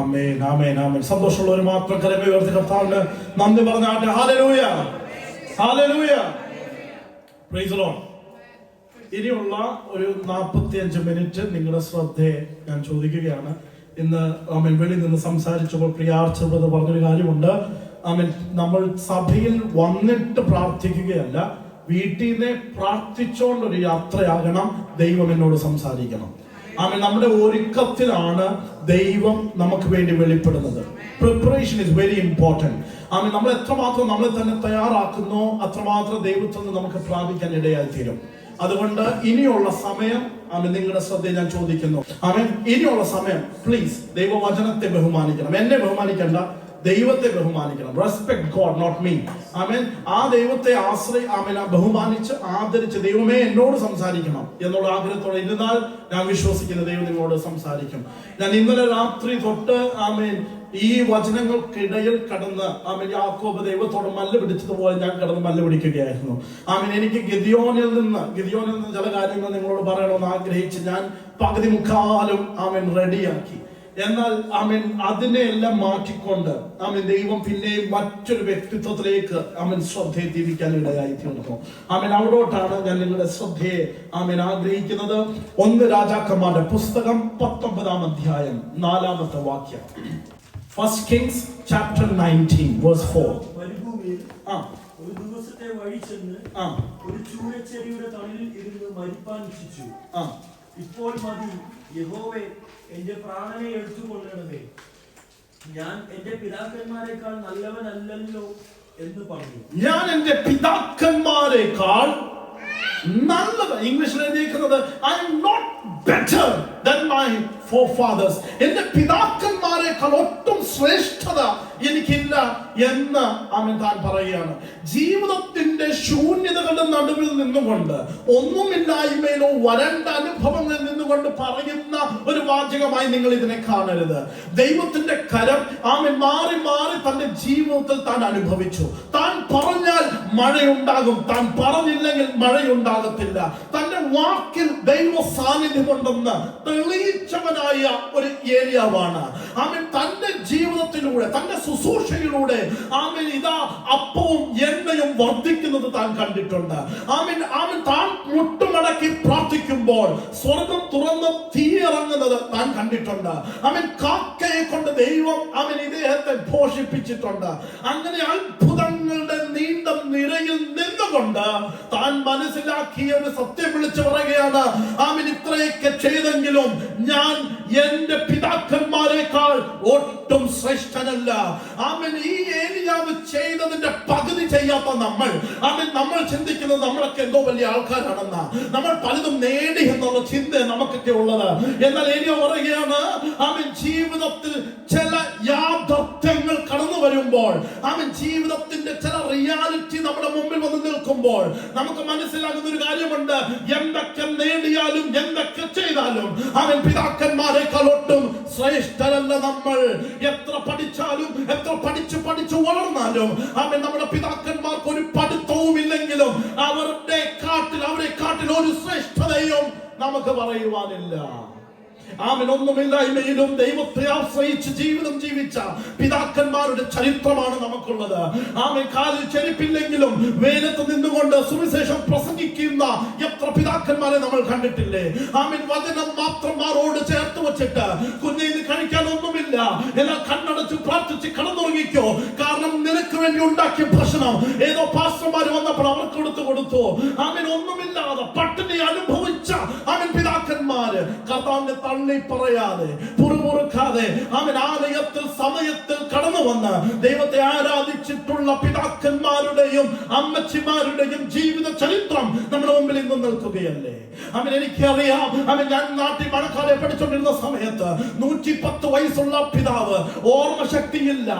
ആമേൻ, ആമേൻ, ആമേൻ. സന്തോഷമുള്ളവർ മാത്രം കരമേ ഉയർത്തി കർത്താവിന് നന്ദി പറഞ്ഞാട്ടെ. Hallelujah, hallelujah, praise the Lord. ഇനിയുള്ള ഒരു 45 മിനിറ്റ് നിങ്ങളുടെ ശ്രദ്ധയെ ഞാൻ ചോദിക്കുകയാണ്. ഇന്ന് ആമേൻ വെളിയിൽ നിന്ന് സംസാരിച്ചപ്പോൾ പ്രിയാർച്ചത് പറഞ്ഞൊരു കാര്യമുണ്ട്. ആമേൻ, നമ്മൾ സഭയിൽ വന്നിട്ട് പ്രാർത്ഥിക്കുകയല്ല, വീട്ടിൽ നിന്ന് പ്രാർത്ഥിച്ചുകൊണ്ടൊരു യാത്രയാകണം. ദൈവം എന്നോട് സംസാരിക്കണം. ആമേൻ, നമ്മുടെ ഒരുക്കത്തിലാണ് ദൈവം നമുക്ക് വേണ്ടി വെളിപ്പെടുന്നത്. Preparation is very important. ആമേൻ, നമ്മൾ എത്രമാത്രം നമ്മളെ തന്നെ തയ്യാറാക്കുന്നോ അത്രമാത്രം ദൈവത്തിൽ നിന്ന് നമുക്ക് പ്രാപിക്കാൻ ഇടയായി തീരും. അതുകൊണ്ട് ഇനിയുള്ള സമയം ആമേൻ നിങ്ങളുടെ ശ്രദ്ധ ഞാൻ ചോദിക്കുന്നു. ആമേൻ, ഇനിയുള്ള സമയം പ്ലീസ് ദൈവവചനത്തെ ബഹുമാനിക്കണം. എന്നെ ബഹുമാനിക്കണ്ട, ദൈവത്തെ ബഹുമാനിക്കണം. Respect God, not me. ആമേൻ, ആ ദൈവത്തെ ബഹുമാനിച്ച് ആദരിച്ച് ദൈവമേ എന്നോട് സംസാരിക്കണം എന്നുള്ള ആഗ്രഹത്തോടെ ഇരുന്നാൽ ഞാൻ വിശ്വസിക്കുന്ന ദൈവം നിങ്ങളോട് സംസാരിക്കും. ഞാൻ ഇന്നലെ രാത്രി തൊട്ട് ആമേൻ ഈ വചനങ്ങൾക്കിടയിൽ കടന്ന് ആമേൻ യാക്കോബ് ദൈവത്തോട് മല്ല് പിടിച്ചതുപോലെ ഞാൻ കടന്ന് മല്ല് പിടിക്കുകയായിരുന്നു. ആമേൻ, എനിക്ക് ഗിദിയോനിൽ നിന്ന് ചില കാര്യങ്ങൾ നിങ്ങളോട് പറയണമെന്ന് ആഗ്രഹിച്ച് ഞാൻ പകുതി മുക്കാലും ആമേൻ റെഡിയാക്കി. എന്നാൽ ആമേൻ അതിനെല്ലാം മാറ്റിക്കൊണ്ട് ആമേൻ ദൈവം പിന്നെയും മറ്റൊരു വ്യക്തിത്വത്തിലേക്ക് ആമേൻ ശ്രദ്ധയെ തിരിക്കാൻ ഇടയായി തീർന്നു. ആമേൻ, അവിടോട്ടാണ് ഞാൻ നിങ്ങളുടെ ശ്രദ്ധയെ ആമേൻ ആഗ്രഹിക്കുന്നത്. 1 രാജാക്കന്മാരുടെ പുസ്തകം 19-ാം അധ്യായം 4-ാമത്തെ വാക്യം. 1 Kings chapter 19 verse 4. മരുഭൂമിയിൽ ഒരു ദിവസത്തെ വഴി ചെന്ന് ഒരു ചൂരച്ചെടിയുടെ തണലിൽ ഇരുന്ന് മരിപ്പാൻ ഇച്ഛിച്ചു. ഇപ്പോൾ മതി, യഹോവേ എന്റെ പ്രാണനെ എടുത്തുകൊള്ളണമേ, ഞാൻ എന്റെ പിതാക്കന്മാരെക്കാൾ നല്ലവനല്ലല്ലോ എന്ന് പറഞ്ഞു. ഞാൻ എന്റെ പിതാക്കന്മാരെക്കാൾ നല്ലത്. ഇംഗ്ലീഷിൽ എഴുതിയിരിക്കുന്നത് I am not better than my forefathers. എന്റെ പിതാക്കന്മാരെക്കാൾ ഒട്ടും ശ്രേഷ്ഠത എനിക്കില്ല എന്ന് അവൻ താൻ പറയുകയാണ്. ജീവിതത്തിന്റെ ശൂന്യതകളുടെ നടുവിൽ നിന്നുകൊണ്ട്, ഒന്നുമില്ലായ്മയിലോ വരണ്ട അനുഭവങ്ങളിൽ നിന്നുകൊണ്ട് പറയുന്ന ഒരു വാചകമായി നിങ്ങൾ ഇതിനെ കാണരുത്. ദൈവത്തിന്റെ കരം ആമൻ മാറി മാറി തന്റെ ജീവിതത്തിൽ താൻ അനുഭവിച്ചു. താൻ പറഞ്ഞാൽ മഴയുണ്ടാകും, താൻ പറഞ്ഞില്ലെങ്കിൽ മഴയുണ്ടാകത്തില്ല. തന്റെ വാക്കിൽ ദൈവ സാന്നിധ്യമുണ്ടെന്ന് തെളിയിച്ചവനായ ഒരു ഏരിയാവാണ്. ആമൻ തന്റെ ജീവിതത്തിലൂടെ, തന്റെ ശുശ്രൂഷയിലൂടെ ആമൻ ഇതാ അപ്പവും എണ്ണയും വർദ്ധിക്കുന്നത് താൻ കണ്ടിട്ടുണ്ട്. ആമൻ താൻ മുട്ടുമടക്കി പ്രാർത്ഥിക്കുമ്പോൾ സ്വർഗം തുറന്ന് തീ ഇറങ്ങുന്നത് താൻ കണ്ടിട്ടുണ്ട്. ആമൻ കാക്കയെ കൊണ്ട് ദൈവം ഇദ്ദേഹത്തെ പോഷിപ്പിച്ചിട്ടുണ്ട്. അങ്ങനെ അത്ഭുതങ്ങളുടെ നീണ്ട നിരയിൽ നിന്നുകൊണ്ട് താൻ മനസ്സിലാക്കിയ ഒരു സത്യം വിളിച്ചു പറയുകയാണ്. ആമൻ ഇത്രയൊക്കെ ചെയ്തെങ്കിലും ഞാൻ എന്റെ പിതാക്കന്മാരെക്കാൾ ഒട്ടും ശ്രേഷ്ഠനല്ല. ആമൻ ഈ ഏലിയാവ് ചെയ്തതിന്റെ പകുതി ചെയ്യാത്ത നമ്മൾ ചിന്തിക്കുന്നത് നമ്മളൊക്കെ എന്തോ വലിയ ആൾക്കാരാണെന്ന, നമ്മൾ പലതും നേടി എന്നുള്ള ചിന്ത നമുക്കൊക്കെ ഉള്ളത്. എന്നാൽ ഏലിയ പറയുകയാണ്, ആമൻ ജീവിതത്തിൽ ചില യാഥാർത്ഥ്യങ്ങൾ കടന്നു വരുമ്പോൾ, ആമൻ ജീവിതത്തിന്റെ ചില റിയാലിറ്റി നമ്മുടെ മുമ്പിൽ വന്ന് നിൽക്കുമ്പോൾ നമുക്ക് മനസ്സിലാകുന്ന ഒരു കാര്യമുണ്ട്. എന്തൊക്കെ നേടിയാലും എന്തൊക്കെ ചെയ്താലും അവൻ പിതാക്കന്മാരെക്കാൾ ഒട്ടും ശ്രേഷ്ഠരല്ല നമ്മൾ. എത്ര പഠിച്ചാലും എത്ര പഠിച്ചു വളർന്നാലും അവൻ നമ്മുടെ പിതാക്കന്മാർക്ക് ഒരു പഠിത്തവും ഇല്ലെങ്കിലും അവരെ കാട്ടിൽ ഒരു ശ്രേഷ്ഠതയും നമുക്ക് പറയുവാനില്ല. ആമൻ ഒന്നുമില്ലായ്മയിലും ദൈവത്തെ ആശ്രയിച്ച് ജീവിതം ജീവിച്ച പിതാക്കന്മാരുടെ ചരിത്രമാണ് നമുക്കുള്ളത്. ആമൻ കാലിൽ ചെരുപ്പില്ലെങ്കിലും വെയിലത്ത് നിന്നുകൊണ്ട് സുവിശേഷം പ്രസംഗിക്കുന്ന എത്ര പിതാക്കന്മാരെ നമ്മൾ കണ്ടിട്ടില്ലേ? ആമൻ വചനം മാത്രം മാറോട് ചേർത്ത് വെച്ചിട്ട് കുഞ്ഞിന് കഴിക്കാൻ ഒന്നുമില്ല, എല്ലാം കണ്ണടച്ച് പ്രാർത്ഥിച്ച് കടന്നുറങ്ങിക്കോ, കാരണം നിനക്ക് വേണ്ടി ഉണ്ടാക്കിയ ഭക്ഷണം ഏതോ പാസ്റ്റർമാർ വന്നപ്പോൾ അവർക്ക് കൊടുത്തു. ആമൻ ഒന്നുമില്ലാതെ പട്ടിണി അനുഭവിച്ച ആമൻ പിതാക്കന്മാര് കർത്താവിന്റെ തള്ളി പറയാതെ പുറമുറുക്കാതെ അവൻ ആലയത്തിൽ സമയത്തിൽ കടന്നു വന്ന് ദൈവത്തെ ആരാധിച്ചിട്ടുള്ള പിതാക്കന്മാരുടെയും അമ്മച്ചിമാരുടെയും ജീവിത ചരിത്രം നമ്മുടെ മുമ്പിൽ ഇന്ന് നിൽക്കുകയല്ലേ? എനിക്കറിയാം, ഞാൻ നാട്ടിൽ മഴക്കാലെ പഠിച്ചുകൊണ്ടിരുന്ന സമയത്ത് 110 വയസ്സുള്ള പിതാവ്, ഓർമ്മശക്തിയില്ല,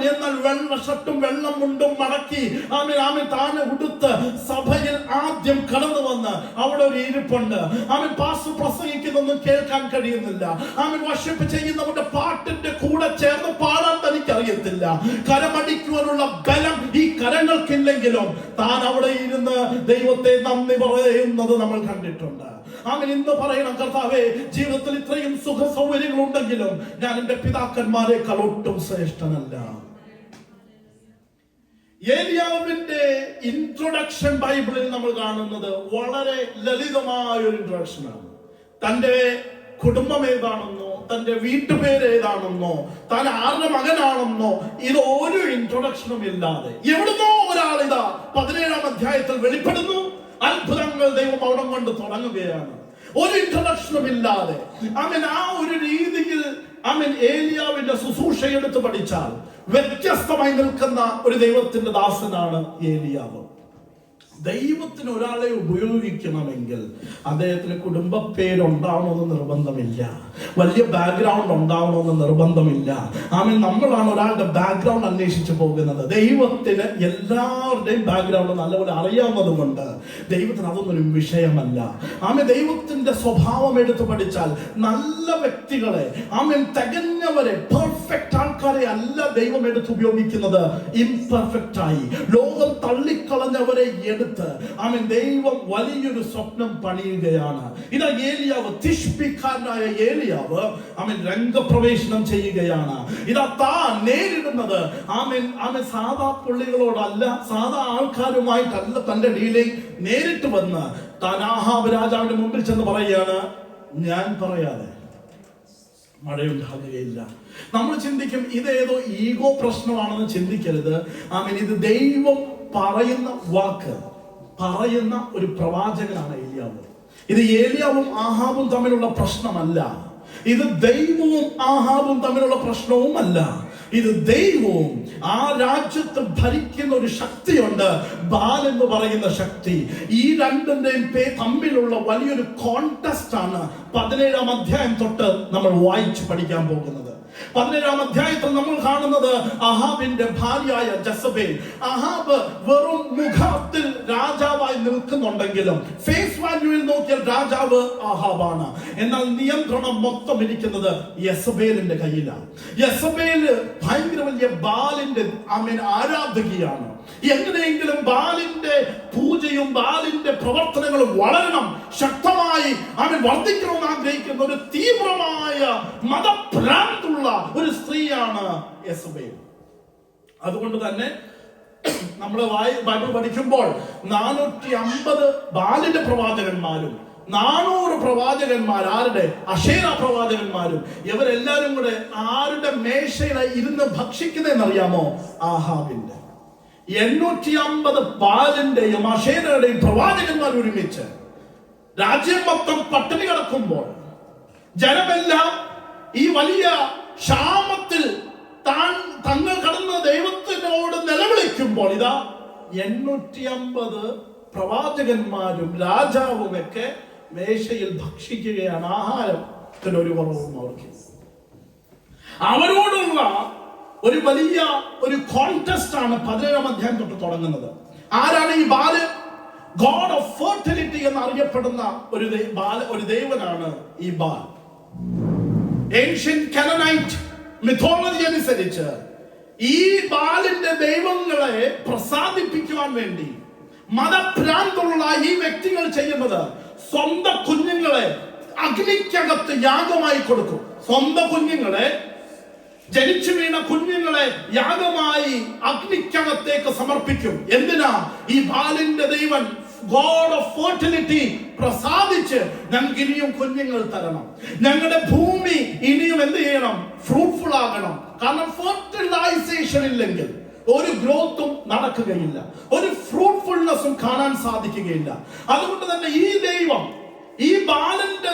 എന്നാൽ വെള്ള ഷർട്ടും വെള്ളം മുണ്ടും മടക്കി താനെ ഉടുത്ത് സഭയിൽ ആദ്യം കടന്നു വന്ന് അവിടെ ഒരു ഇരിപ്പുണ്ട്. പാസ്റ്റർ പ്രസംഗിക്കുന്നൊന്നും കേൾക്കാൻ കഴിയുന്നില്ല. വർഷിപ്പ് ചെയ്യുന്നവരുടെ പാട്ടിന്റെ കൂടെ ചേർന്ന് പാടാൻ തനിക്ക് അറിയത്തില്ല. കരമടിക്കുവാനുള്ള ബലം ഈ കരങ്ങൾക്കില്ലെങ്കിലും താൻ അവിടെ ഇരുന്ന് ദൈവത്തെ നന്ദി പറയുന്നത് നമ്മൾ കണ്ടിട്ടുണ്ട്. ആമേൻ ഇന്ന് പറയണം, കർത്താവേ, ജീവിതത്തിൽ ഇത്രയും സുഖ സൗകര്യങ്ങൾ ഉണ്ടെങ്കിലും ഞാൻ എന്റെ പിതാക്കന്മാരെക്കാൾ ഒട്ടും ശ്രേഷ്ഠനല്ല. ഏലിയാവിന്റെ ഇൻട്രൊഡക്ഷൻ ബൈബിളിൽ നമ്മൾ കാണുന്നത് വളരെ ലളിതമായ ഒരു ഇൻട്രൊഡക്ഷനാണ്. തന്റെ കുടുംബം ഏതാണെന്നോ, തന്റെ വീട്ടുപേര് ഏതാണെന്നോ, താൻ ആരുടെ മകനാണെന്നോ, ഇത് ഒരു ഇൻട്രൊഡക്ഷനും ഇല്ലാതെ എവിടുന്നോ ഒരാൾ ഇതാ 17-ാം അധ്യായത്തിൽ വെളിപ്പെടുന്നു. അത്ഭുതങ്ങൾ ദൈവം അവിടെ കൊണ്ട് തുടങ്ങുകയാണ്. ഒരു ഇൻട്രൊഡക്ഷനും ഇല്ലാതെ ആമേൻ ആ ഒരു രീതിയിൽ ആമേൻ ഏലിയാവിന്റെ ശുശ്രൂഷ എടുത്ത് പഠിച്ചാൽ വ്യത്യസ്തമായി നിൽക്കുന്ന ഒരു ദൈവത്തിന്റെ ദാസനാണ് ഏലിയാവ്. ദൈവത്തിന് ഒരാളെ ഉപയോഗിക്കണമെങ്കിൽ അദ്ദേഹത്തിന് കുടുംബ പേരുണ്ടാവണമെന്ന് നിർബന്ധമില്ല, വലിയ ബാക്ക്ഗ്രൗണ്ട് ഉണ്ടാവണമെന്ന് നിർബന്ധമില്ല. ആമേൻ നമ്മളാണ് ഒരാളുടെ ബാക്ക്ഗ്രൗണ്ട് അന്വേഷിച്ച് പോകുന്നത്. ദൈവത്തിന് എല്ലാവരുടെയും ബാക്ക്ഗ്രൗണ്ട് നല്ലപോലെ അറിയാവുന്നത് കൊണ്ട് ദൈവത്തിന് അതൊന്നും ഒരു വിഷയമല്ല. ആമേൻ ദൈവത്തിന്റെ സ്വഭാവം എടുത്ത് പഠിച്ചാൽ നല്ല വ്യക്തികളെ, ആമേൻ തികഞ്ഞവരെ, പെർഫെക്റ്റ് ആൾക്കാരെ അല്ല ദൈവം എടുത്ത് ഉപയോഗിക്കുന്നത്. ഇംപെർഫെക്റ്റ് ആയി ലോകം തള്ളിക്കളഞ്ഞവരെ എടുത്ത് ആമേൻ ദൈവം വലിയൊരു സ്വപ്നം പണിയുകയാണ്. ഇതാ ഏലിയാവ്, തിഷ്ബിക്കാരനായ ഏലിയാവ് ആമേൻ രംഗപ്രവേശനം ചെയ്യുകയാണ്. ഇതാ താൻ നേരിടുന്നത് ആമേൻ സാധാ പുള്ളികളോടല്ല, സാധാ ആൾക്കാരുമായിട്ടല്ല തന്റെ ഡീലിംഗ്. നേരിട്ട് വന്ന് താൻ ആഹാബ് രാജാവിന്റെ മുമ്പിൽ ചെന്ന് പറയുകയാണ്, ഞാൻ പറയാതെ മഴയുണ്ടാകുകയില്ല. നമ്മൾ ചിന്തിക്കും ഇതേതോ ഈഗോ പ്രശ്നമാണെന്ന് ചിന്തിക്കരുത്. ആമേൻ ഇത് ദൈവം പറയുന്ന വാക്ക് പറയുന്ന ഒരു പ്രവാചകനാണ് ഏലിയാവ്. ഇത് ഏലിയാവും ആഹാബും തമ്മിലുള്ള പ്രശ്നമല്ല. ഇത് ദൈവവും ആഹാബും തമ്മിലുള്ള പ്രശ്നവുമല്ല. ഇത് ദൈവവും ആ രാജ്യത്ത് ഭരിക്കുന്ന ഒരു ശക്തിയുണ്ട്, ബാൽ എന്ന് പറയുന്ന ശക്തി. ഈ രണ്ടിന്റെയും തമ്മിലുള്ള വലിയൊരു കോൺടെസ്റ്റ് ആണ് 17-ാം അധ്യായം തൊട്ട് നമ്മൾ വായിച്ച് പഠിക്കാൻ പോകുന്നത്. 17-ാം അധ്യായത്തിൽ നമ്മൾ കാണുന്നത് അഹാബിന്റെ ഭാര്യയായ ജസബേൽ. അഹാബ് വെറും മുഖത്തിൽ രാജാവായി നിൽക്കുന്നുണ്ടെങ്കിലും ഫേസ് വാല്യൂവിൽ നോക്കിയാൽ രാജാവ് അഹാബാണ്. എന്നാൽ നിയന്ത്രണം മൊത്തം ഇരിക്കുന്നത് യെസബേലിന്റെ കയ്യിലാണ്. യെസബേല് ഭയങ്കര വലിയ ബാലിന്റെ ആരാധകയാണ്. എങ്ങനെയെങ്കിലും ബാലിന്റെ പൂജയും ബാലിന്റെ പ്രവർത്തനങ്ങളും വളരണം, ശക്തമായി വർദ്ധിക്കണമെന്ന് ആഗ്രഹിക്കുന്ന ഒരു തീവ്രമായ മതഭ്രാന്തുള്ള ഒരു സ്ത്രീയാണ് യെസബേൽ. അതുകൊണ്ട് തന്നെ നമ്മൾ ബൈബിൾ പഠിക്കുമ്പോൾ 450 ബാലിന്റെ പ്രവാചകന്മാരും 400 പ്രവാചകന്മാർ, ആരുടെ? അശേര പ്രവാചകന്മാരും. ഇവരെല്ലാരും കൂടെ ആരുടെ മേശയിൽ ഇരുന്ന് ഭക്ഷിക്കുന്നതെന്നറിയാമോ? ആഹാബിന്റെ. 850 ബാലിന്റെയും അശേരയുടെയും പ്രവാചകന്മാർ ഒരുമിച്ച് രാജ്യം മൊത്തം പട്ടിണി കിടക്കുമ്പോൾ, ജനമെല്ലാം ഈ വലിയ ക്ഷാമത്തിൽ തങ്ങൾ കടന്ന് ദൈവത്തിനോട് നിലവിളിക്കുമ്പോൾ, ഇതാ 850 പ്രവാചകന്മാരും രാജാവും ഒക്കെ മേശയിൽ ഭക്ഷിക്കുകയാണ്. ആഹാരത്തിന് ഒരു കുറവും അവർക്ക്. അവരോടുള്ള ഒരു വലിയ ഒരു കോൺടെസ്റ്റ് ആണ് 17-ാം അധ്യായം തൊട്ട് തുടങ്ങുന്നത്. ആരാണ് ഈ ബാല്? ഗോഡ് ഓഫ് ഫെർട്ടിലിറ്റി എന്നറിയപ്പെടുന്ന ഒരു ദേവനാണ് ഈ ബാൽ. ഏൻഷ്യന്റ് കനനൈറ്റ് മിഥോളജി അനുസരിച്ച് ഈ ബാലിന്റെ ദൈവങ്ങളെ പ്രസാദിപ്പിക്കുവാൻ വേണ്ടി മതഭ്രാന്തുള്ള ഈ വ്യക്തികൾ ചെയ്യുന്നത് സ്വന്തം കുഞ്ഞുങ്ങളെ അഗ്നിക്കകത്ത് യാഗമായി കൊടുക്കും. സ്വന്തം കുഞ്ഞുങ്ങളെ, ജനിച്ചു വീണ കുഞ്ഞുങ്ങളെ യാഗമായി അഗ്നിക്കകത്തേക്ക് സമർപ്പിക്കും. എന്തിനാ? ഈ ബാലിന്റെ ദൈവൻ ഗോഡ് ഓഫ് ഫെർട്ടിലിറ്റി പ്രസാദിച്ച് ഞങ്ങൾക്ക് ഇനിയും കുഞ്ഞുങ്ങൾ തരണം, ഞങ്ങളുടെ ഭൂമി ഇനിയും എന്ത് ചെയ്യണം? ഫ്രൂട്ട്ഫുൾ ആകണം. കാരണം ഫെർട്ടിലൈസേഷൻ ഇല്ലെങ്കിൽ ഒരു ഗ്രോത്തും നടക്കുകയില്ല, ഒരു ഫ്രൂട്ട്ഫുൾനെസ്സും കാണാൻ സാധിക്കുകയില്ല. അതുകൊണ്ട് തന്നെ ഈ ദൈവം, ഈ ബാലിന്റെ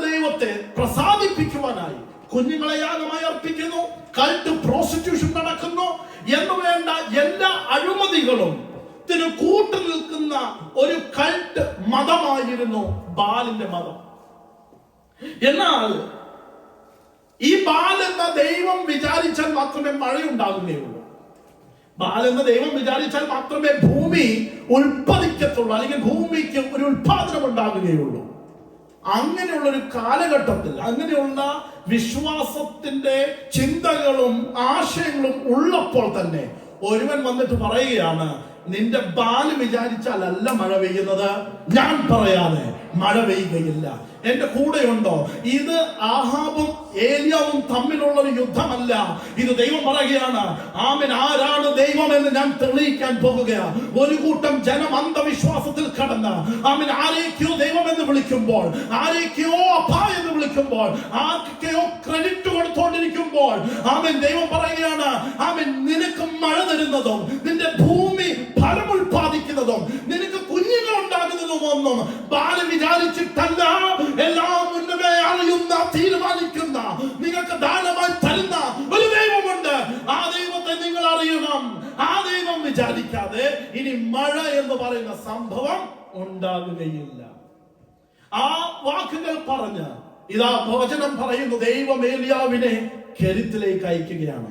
ദൈവത്തെ പ്രസാദിപ്പിക്കുവാനായി കുഞ്ഞുങ്ങളെ യാഗമായി അർപ്പിക്കുന്നു. കൾട്ട് പ്രോസ്റ്റിറ്റ്യൂഷൻ നടക്കുന്നു എന്ന് വേണ്ട എല്ലാ അഴിമതികളും കൂട്ടു നിൽക്കുന്ന ഒരു കൾട്ട് മതമായിരുന്നു ബാലിന്റെ മതം. എന്നാൽ ഈ ബാൽ എന്ന ദൈവം വിചാരിച്ചാൽ മാത്രമേ മഴയുണ്ടാകുകയുള്ളൂ. ബാൽ എന്ന ദൈവം വിചാരിച്ചാൽ മാത്രമേ ഭൂമി ഉൽപ്പതിക്കത്തുള്ളൂ, അല്ലെങ്കിൽ ഭൂമിക്ക് ഒരു ഉൽപാദനം ഉണ്ടാകുകയുള്ളൂ. അങ്ങനെയുള്ള ഒരു കാലഘട്ടത്തിൽ, അങ്ങനെയുള്ള വിശ്വാസത്തിന്റെ ചിന്തകളും ആശയങ്ങളും ഉള്ളപ്പോൾ തന്നെ ഒരുവൻ വന്നിട്ട് പറയുകയാണ്, നിന്റെ ബാല് വിചാരിച്ചാലല്ല മഴ പെയ്യുന്നത്, ഞാൻ പറയാതെ മഴ പെയ്യുകയില്ല. എന്റെ കൂടെയുണ്ടോ? ഇത് ആഹാബും ഏലിയാവും തമ്മിലുള്ള ഒരു യുദ്ധമല്ല. ഇത് ദൈവം പറയുകയാണ്. ആമേൻ. ആരാണ് ദൈവം എന്ന് ഞാൻ തെളിയിക്കാൻ പോകുകയാണ്. ഒരു കൂട്ടം ജനം അന്ധവിശ്വാസത്തിൽ കടന്ന് ആമേൻ ആരേക്കോ ദൈവം എന്ന് വിളിക്കുമ്പോൾ, ആരേക്കോ അപ്പ എന്ന് വിളിക്കുമ്പോൾ, ആർക്കോ ക്രെഡിറ്റ് കൊടുത്തോണ്ടിരിക്കുമ്പോൾ ആമേൻ ദൈവം പറയുകയാണ്, ആമേൻ നിനക്ക് മഴ തരുന്നതും നിന്റെ ഭൂമി ഫലം ഉൽപ്പാദിക്കുന്നതും നിനക്ക് കുഞ്ഞുങ്ങൾ ഉണ്ടാകുന്നതും ഒന്നും ബാല വിചാരിച്ചിട്ടല്ല, എല്ലാം മുന്നമേ അറിയുന്ന, തീരുമാനിക്കുന്ന, നിങ്ങൾക്ക് ദാനമായി തരുന്ന ഒരു ദൈവമുണ്ട്. ആ ദൈവത്തെ നിങ്ങൾ അറിയണം. ആ ദൈവം വിചാരിക്കാതെ ഇനി മഴ എന്ന് പറയുന്ന സംഭവം ഉണ്ടാകുകയില്ല. ആ വാക്കുകൾ പറഞ്ഞ് ഇതാ വചനം പറയുന്നു, ദൈവം ഏലിയാവിനെ കെരുത്തിലേക്ക് അയക്കുകയാണ്,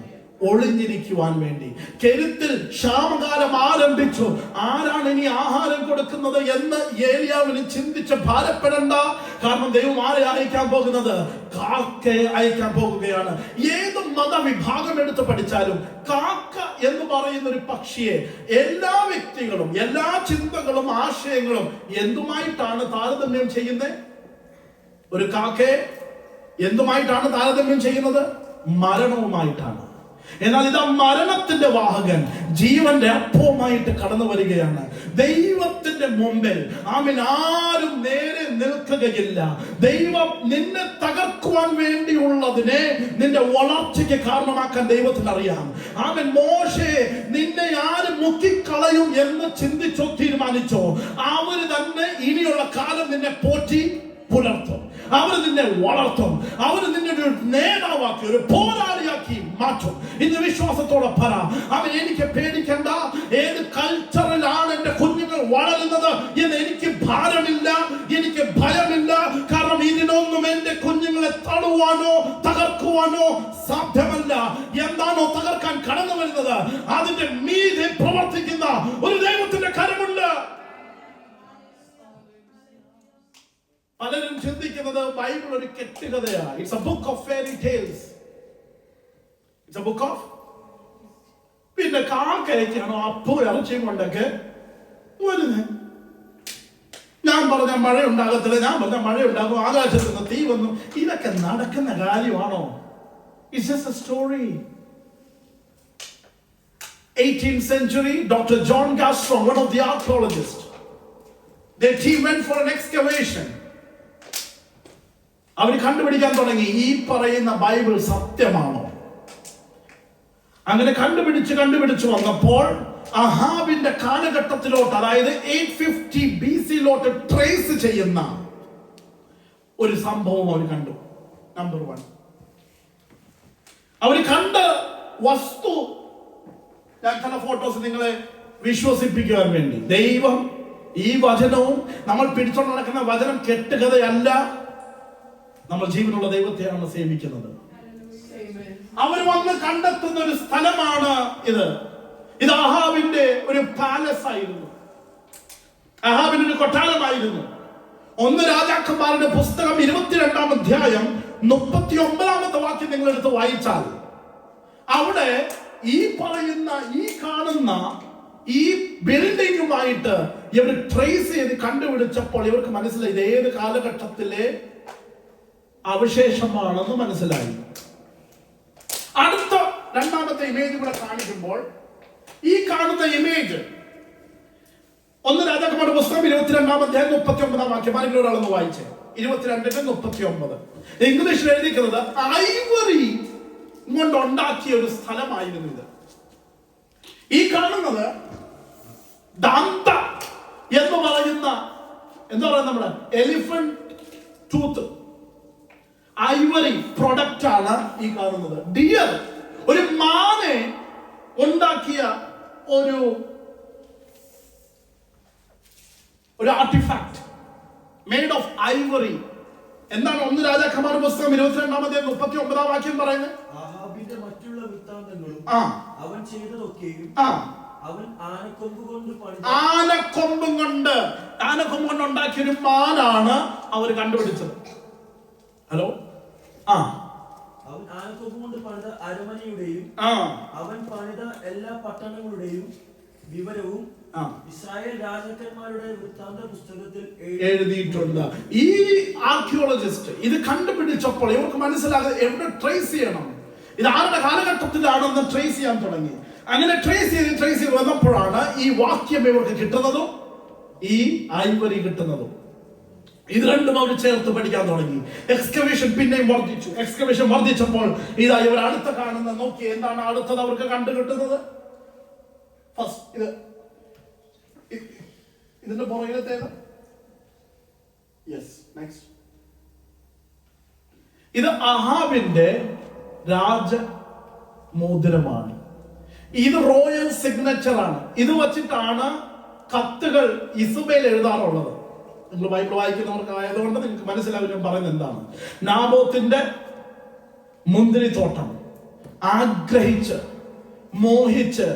ഒളിഞ്ഞിരിക്കുവാൻ വേണ്ടി. കെരുത്തിൽ ക്ഷാമകാലം ആരംഭിച്ചു. ആരാണ് ഇനി ആഹാരം കൊടുക്കുന്നത് എന്ന് ഏലിയാവിന് ചിന്തിച്ച് ഭാരപ്പെടണ്ട. കാരണം ദൈവം ആരെ അയക്കാൻ പോകുന്നത്? കാക്കയെ അയക്കാൻ പോകുകയാണ്. ഏത് മതവിഭാഗം എടുത്ത് പഠിച്ചാലും കാക്ക എന്ന് പറയുന്ന ഒരു പക്ഷിയെ എല്ലാ വ്യക്തികളും, എല്ലാ ചിന്തകളും, ആശയങ്ങളും എന്തുമായിട്ടാണ് താരതമ്യം ചെയ്യുന്നത്? ഒരു കാക്കയെ എന്തുമായിട്ടാണ് താരതമ്യം ചെയ്യുന്നത്? മരണവുമായിട്ടാണ്. എന്നാൽ ഇതാ മരണത്തിന്റെ വാഹകൻ ജീവന്റെ അപ്പവുമായിട്ട് കടന്നു വരികയാണ്. ദൈവത്തിന്റെ മുമ്പിൽ ആമേൻ ആരും നേരെ നിൽക്കുകയില്ല. ദൈവം നിന്നെ തകർക്കുവാൻ വേണ്ടിയുള്ളതിനെ നിന്റെ വളർച്ചയ്ക്ക് കാരണമാക്കാൻ ദൈവത്തിന് അറിയാം. ആമേൻ. മോശെ നിന്നെ ആര് മുക്കിക്കളയും എന്ന് ചിന്തിച്ചോ തീരുമാനിച്ചോ, അവര് തന്നെ ഇനിയുള്ള കാലം നിന്നെ പോറ്റി പുലർത്തും. അവർ നിന്നെ വളർത്തും. അവർ നിന്നെ ഒരു നേതാവാക്കി, ഒരു പോരാളിയാക്കി മാറ്റും. ഇന്ന് വിശ്വാസത്തോടെ പറ, അവൻ എനിക്ക് പേടിക്കണ്ട. ഏത് കൾച്ചറിലാണ് എന്റെ കുഞ്ഞുങ്ങൾ വളരുന്നത് എന്ന് എനിക്ക് ഭാരമില്ല, എനിക്ക് ഭയമില്ല. കാരണം ഇതിനൊന്നും എന്റെ കുഞ്ഞുങ്ങളെ തടുവാനോ തകർക്കുവാനോ സാധ്യമല്ല. എന്താണോ തകർക്കാൻ കടന്നു വരുന്നത് അതിന്റെ മീതെ പ്രവർത്തിക്കുന്ന ഒരു ദൈവത്തിന്റെ കരമുണ്ട്. പലരും ചിന്തിക്കുന്നത് ബൈബിൾ ഒരു കെട്ടുകഥയാണ്. It's a book of fairy tales. It's a book of. പിന്നെ കാക്കയൊക്കെയാണോ അപ്പോ ഇറച്ചിയും കൊണ്ടൊക്കെ വരുന്നത്? ഞാൻ പറഞ്ഞ മഴ ഉണ്ടാകത്തില്ല, ഞാൻ പറഞ്ഞ മഴ ഉണ്ടാകും, ആകാശത്ത് നിന്ന് തീ വന്നു. ഇതൊക്കെ നടക്കുന്ന കാര്യമാണോ? It's just A story. 18th century, Dr. John Gastron, one of the archaeologists, their team went for an excavation. അവർ കണ്ടുപിടിക്കാൻ തുടങ്ങി, ഈ പറയുന്ന ബൈബിൾ സത്യമാണോ? അങ്ങനെ കണ്ടുപിടിച്ചു വന്നപ്പോൾ അഹാബിന്റെ കാലഘട്ടത്തിലോട്ട്, അതായത് 850 BC ട്രേസ് ചെയ്യുന്ന ഒരു സംഭവം അവർ കണ്ടു. നമ്പർ 1, അവർ കണ്ട വസ്തു, ഞാൻ ചില ഫോട്ടോസ് നിങ്ങളെ വിശ്വസിപ്പിക്കുവാൻ വേണ്ടി, ദൈവം ഈ വചനവും നമ്മൾ പിടിച്ചോണ്ട് നടക്കുന്ന വചനം കെട്ടുകഥയല്ല, നമ്മൾ ജീവനുള്ള ദൈവത്തെയാണ് സേവിക്കുന്നത്. അവർ വന്ന് കണ്ടെത്തുന്ന ഒരു സ്ഥലമാണ് ഇത്. ഇത് അഹാബിന്റെ ഒരു പാലസ് ആയിരുന്നു, അഹാബിന്റെ ഒരു കൊട്ടാരമായിരുന്നു. 1 രാജാക്കന്മാരുടെ പുസ്തകം 22-ാം അധ്യായം 39-ാമത്തെ വാക്യം നിങ്ങൾ എടുത്ത് വായിച്ചാൽ അവിടെ ഈ പറയുന്ന, ഈ കാണുന്ന ഈ ബിൽഡിംഗുമായിട്ട് ഇവർ ട്രേസ് ചെയ്ത് കണ്ടുപിടിച്ചപ്പോൾ ഇവർക്ക് മനസ്സിലായി ഇത് ഏത് കാലഘട്ടത്തിലെ അവശേഷമാണെന്ന് മനസ്സിലായി. അടുത്ത 2ാമത്തെ ഇമേജ് കൂടെ കാണിക്കുമ്പോൾ ഈ കാണുന്ന ഇമേജ് 1 രാജാക്കന്മാരുടെ പുസ്തകം 22-ാം അധ്യായം 39-ാം വാക്യം, ആരെങ്കിലും ഒരാളൊന്ന് വായിച്ചേ. 22-39 ഇംഗ്ലീഷിൽ എഴുതിക്കുന്നത് ഐവറി കൊണ്ടുണ്ടാക്കിയ ഒരു സ്ഥലമായിരുന്നു ഇത്. ഈ കാണുന്നത് ദന്ത എന്ന് പറയുന്ന, എന്താ പറയുക, നമ്മുടെ എലിഫന്റ് ടൂത്ത് ഐവറി പ്രൊഡക്റ്റ് ആണ് ഈ കാണുന്നത്. ഡിയർ, ഒരു മാനെ ഉണ്ടാക്കിയ ഒരു ആർട്ടിഫാക്ട് മെയ്ഡ് ഓഫ് ഐവറി. എന്താണ് 1 രാജാക്കന്മാരുടെ പുസ്തകം 22-ാം അധ്യായം 39-ാം വാക്യം പറയുന്നത്? ആഹാബിന്റെ മറ്റുള്ള വൃത്താന്തങ്ങളും അവൻ ചെയ്തതൊക്കെയും അവൻ ആനക്കൊമ്പും കൊണ്ട് ഉണ്ടാക്കിയ ഒരു മാനാണ് അവർ കണ്ടുപിടിച്ചത്. ഹലോ, അവൻ ആനക്കൊമ്പ് കൊണ്ട് പണിത അരമനയുടെയും അവൻ പണിത എല്ലാ പട്ടണങ്ങളുടെയും വിവരവും ആ ഇസ്രായേൽ രാജാക്കന്മാരുടെ വൃത്താന്ത പുസ്തകത്തിൽ എഴുതിയിട്ടുണ്ട്. ഈ ആർക്കിയോളജിസ്റ്റ് ഇത് കണ്ടുപിടിച്ചപ്പോൾ ഇവർക്ക് മനസ്സിലാകാതെ എവിടെ ട്രേസ് ചെയ്യണം, ഇത് ആരുടെ കാലഘട്ടത്തിലാണെന്ന് ട്രേസ് ചെയ്യാൻ തുടങ്ങി. അങ്ങനെ ട്രേസ് ചെയ്ത് വന്നപ്പോഴാണ് ഈ വാക്യം ഇവർക്ക് കിട്ടുന്നതും ഈ ഐവറി കിട്ടുന്നതും. ഇത് രണ്ടും അവർ ചേർത്ത് പഠിക്കാൻ തുടങ്ങി. എക്സ്കവേഷൻ പിന്നെയും വർദ്ധിച്ചു. എക്സ്കവേഷൻ വർദ്ധിച്ചപ്പോൾ ഇതാ ഇവർ അടുത്ത കാണുന്ന നോക്കി എന്താണ് അടുത്തത് അവർക്ക് കണ്ടുകിട്ടുന്നത്. ഫസ്റ്റ് ഇതിന്റെ പുറകിലത്തേത് യെസ് നെക്സ്റ്റ് ഇത് അഹാബിന്റെ രാജമോതിരമാണ്. ഇത് റോയൽ സിഗ്നേച്ചർ ആണ്. ഇത് വച്ചിട്ടാണ് കത്തുകൾ ഇസബേൽ എഴുതാറുള്ളത്. നിങ്ങൾ ബൈബിൾ വായിക്കുന്നവർക്ക് ആയതുകൊണ്ട് നിങ്ങൾക്ക് മനസ്സിലാവും ഞാൻ പറയുന്നത് എന്താണ്. നാബോത്തിന്റെ മുന്തിരിത്തോട്ടം ആഗ്രഹിച്ച് മോഹിച്ച്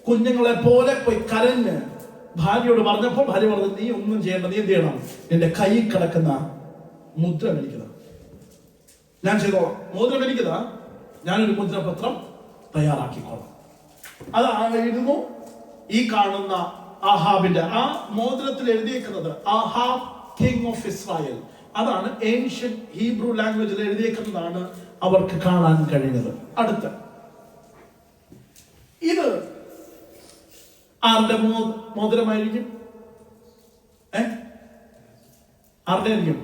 കുഞ്ഞുങ്ങളെ പോലെ പോയി കരഞ്ഞ് ഭാര്യയോട് പറഞ്ഞപ്പോൾ ഭാര്യ പറഞ്ഞു, നീ ഒന്നും ചെയ്യേണ്ട, നീ എന്ത് ചെയ്യണം, നിന്റെ കൈ കിടക്കുന്ന മുദ്ര എനിക്കതാ, ഞാൻ ചെയ്തോളാം, മോതിരം എനിക്കതാ, ഞാനൊരു മുദ്രപത്രം തയ്യാറാക്കിക്കോളാം. അത് എഴുതുന്നു. ഈ കാണുന്ന ആഹാബിന്റെ ആ മോതിരത്തിൽ എഴുതിയേക്കുന്നത് ആഹാബ് കിങ് ഓഫ് ഇസ്രായേൽ. അതാണ് ഏൻഷ്യൻ ഹീബ്രു ലാംഗ്വേജിൽ എഴുതിയേക്കുന്നതാണ് അവർക്ക് കാണാൻ കഴിയുന്നത്. അടുത്ത ഇത് ആരുടെ മോതിരമായിരിക്കും? ആരുടെ ആയിരിക്കും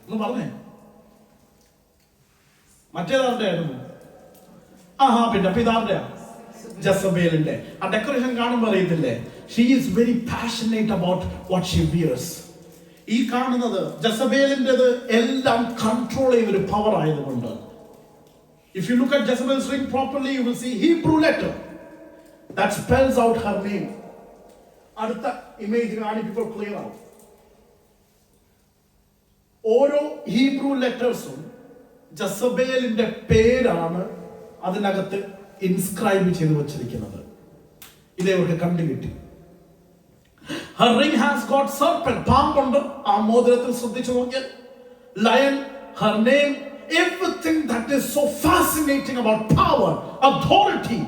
എന്ന് പറഞ്ഞേ. മറ്റേതാരുടെ ആയിരുന്നു? ആഹാബിന്റെ പിതാവിന്റെ, ജസബേലിന്റെ. ആ ഡെക്കറേഷൻ കാണുമ്പോൾ അറിയത്തില്ലേ, she is very passionate about what she wears. ഈ കാണുന്നത് ജസബേലിന്റേത് എല്ലാം കൺട്രോൾ ചെയ്യുന്ന ഒരു പവർ ആയതുകൊണ്ട്. If you look at Jezebel's ring properly, you will see Hebrew letter that spells out her name. അടുത്ത ഇമേജ് കാണിക്കുമ്പോൾ ക്ലിയർ ആവും. ഓരോ ഹീബ്രു ലെറ്റേഴ്സും ജസബേലിന്റെ പേരാണ് അതിനകത്ത് ഇൻസ്ക്രൈബ് ചെയ്ത് വെച്ചിരിക്കുന്നത്. ഇതേവർക്ക് കണ്ടുകിട്ടി. Her ring has got serpent, പാമ്പുണ്ട് ആ മോതിരത്തിൽ. ശ്രദ്ധിച്ചു നോക്കിയാൽ lion, her name, everything that is so fascinating about power, authority,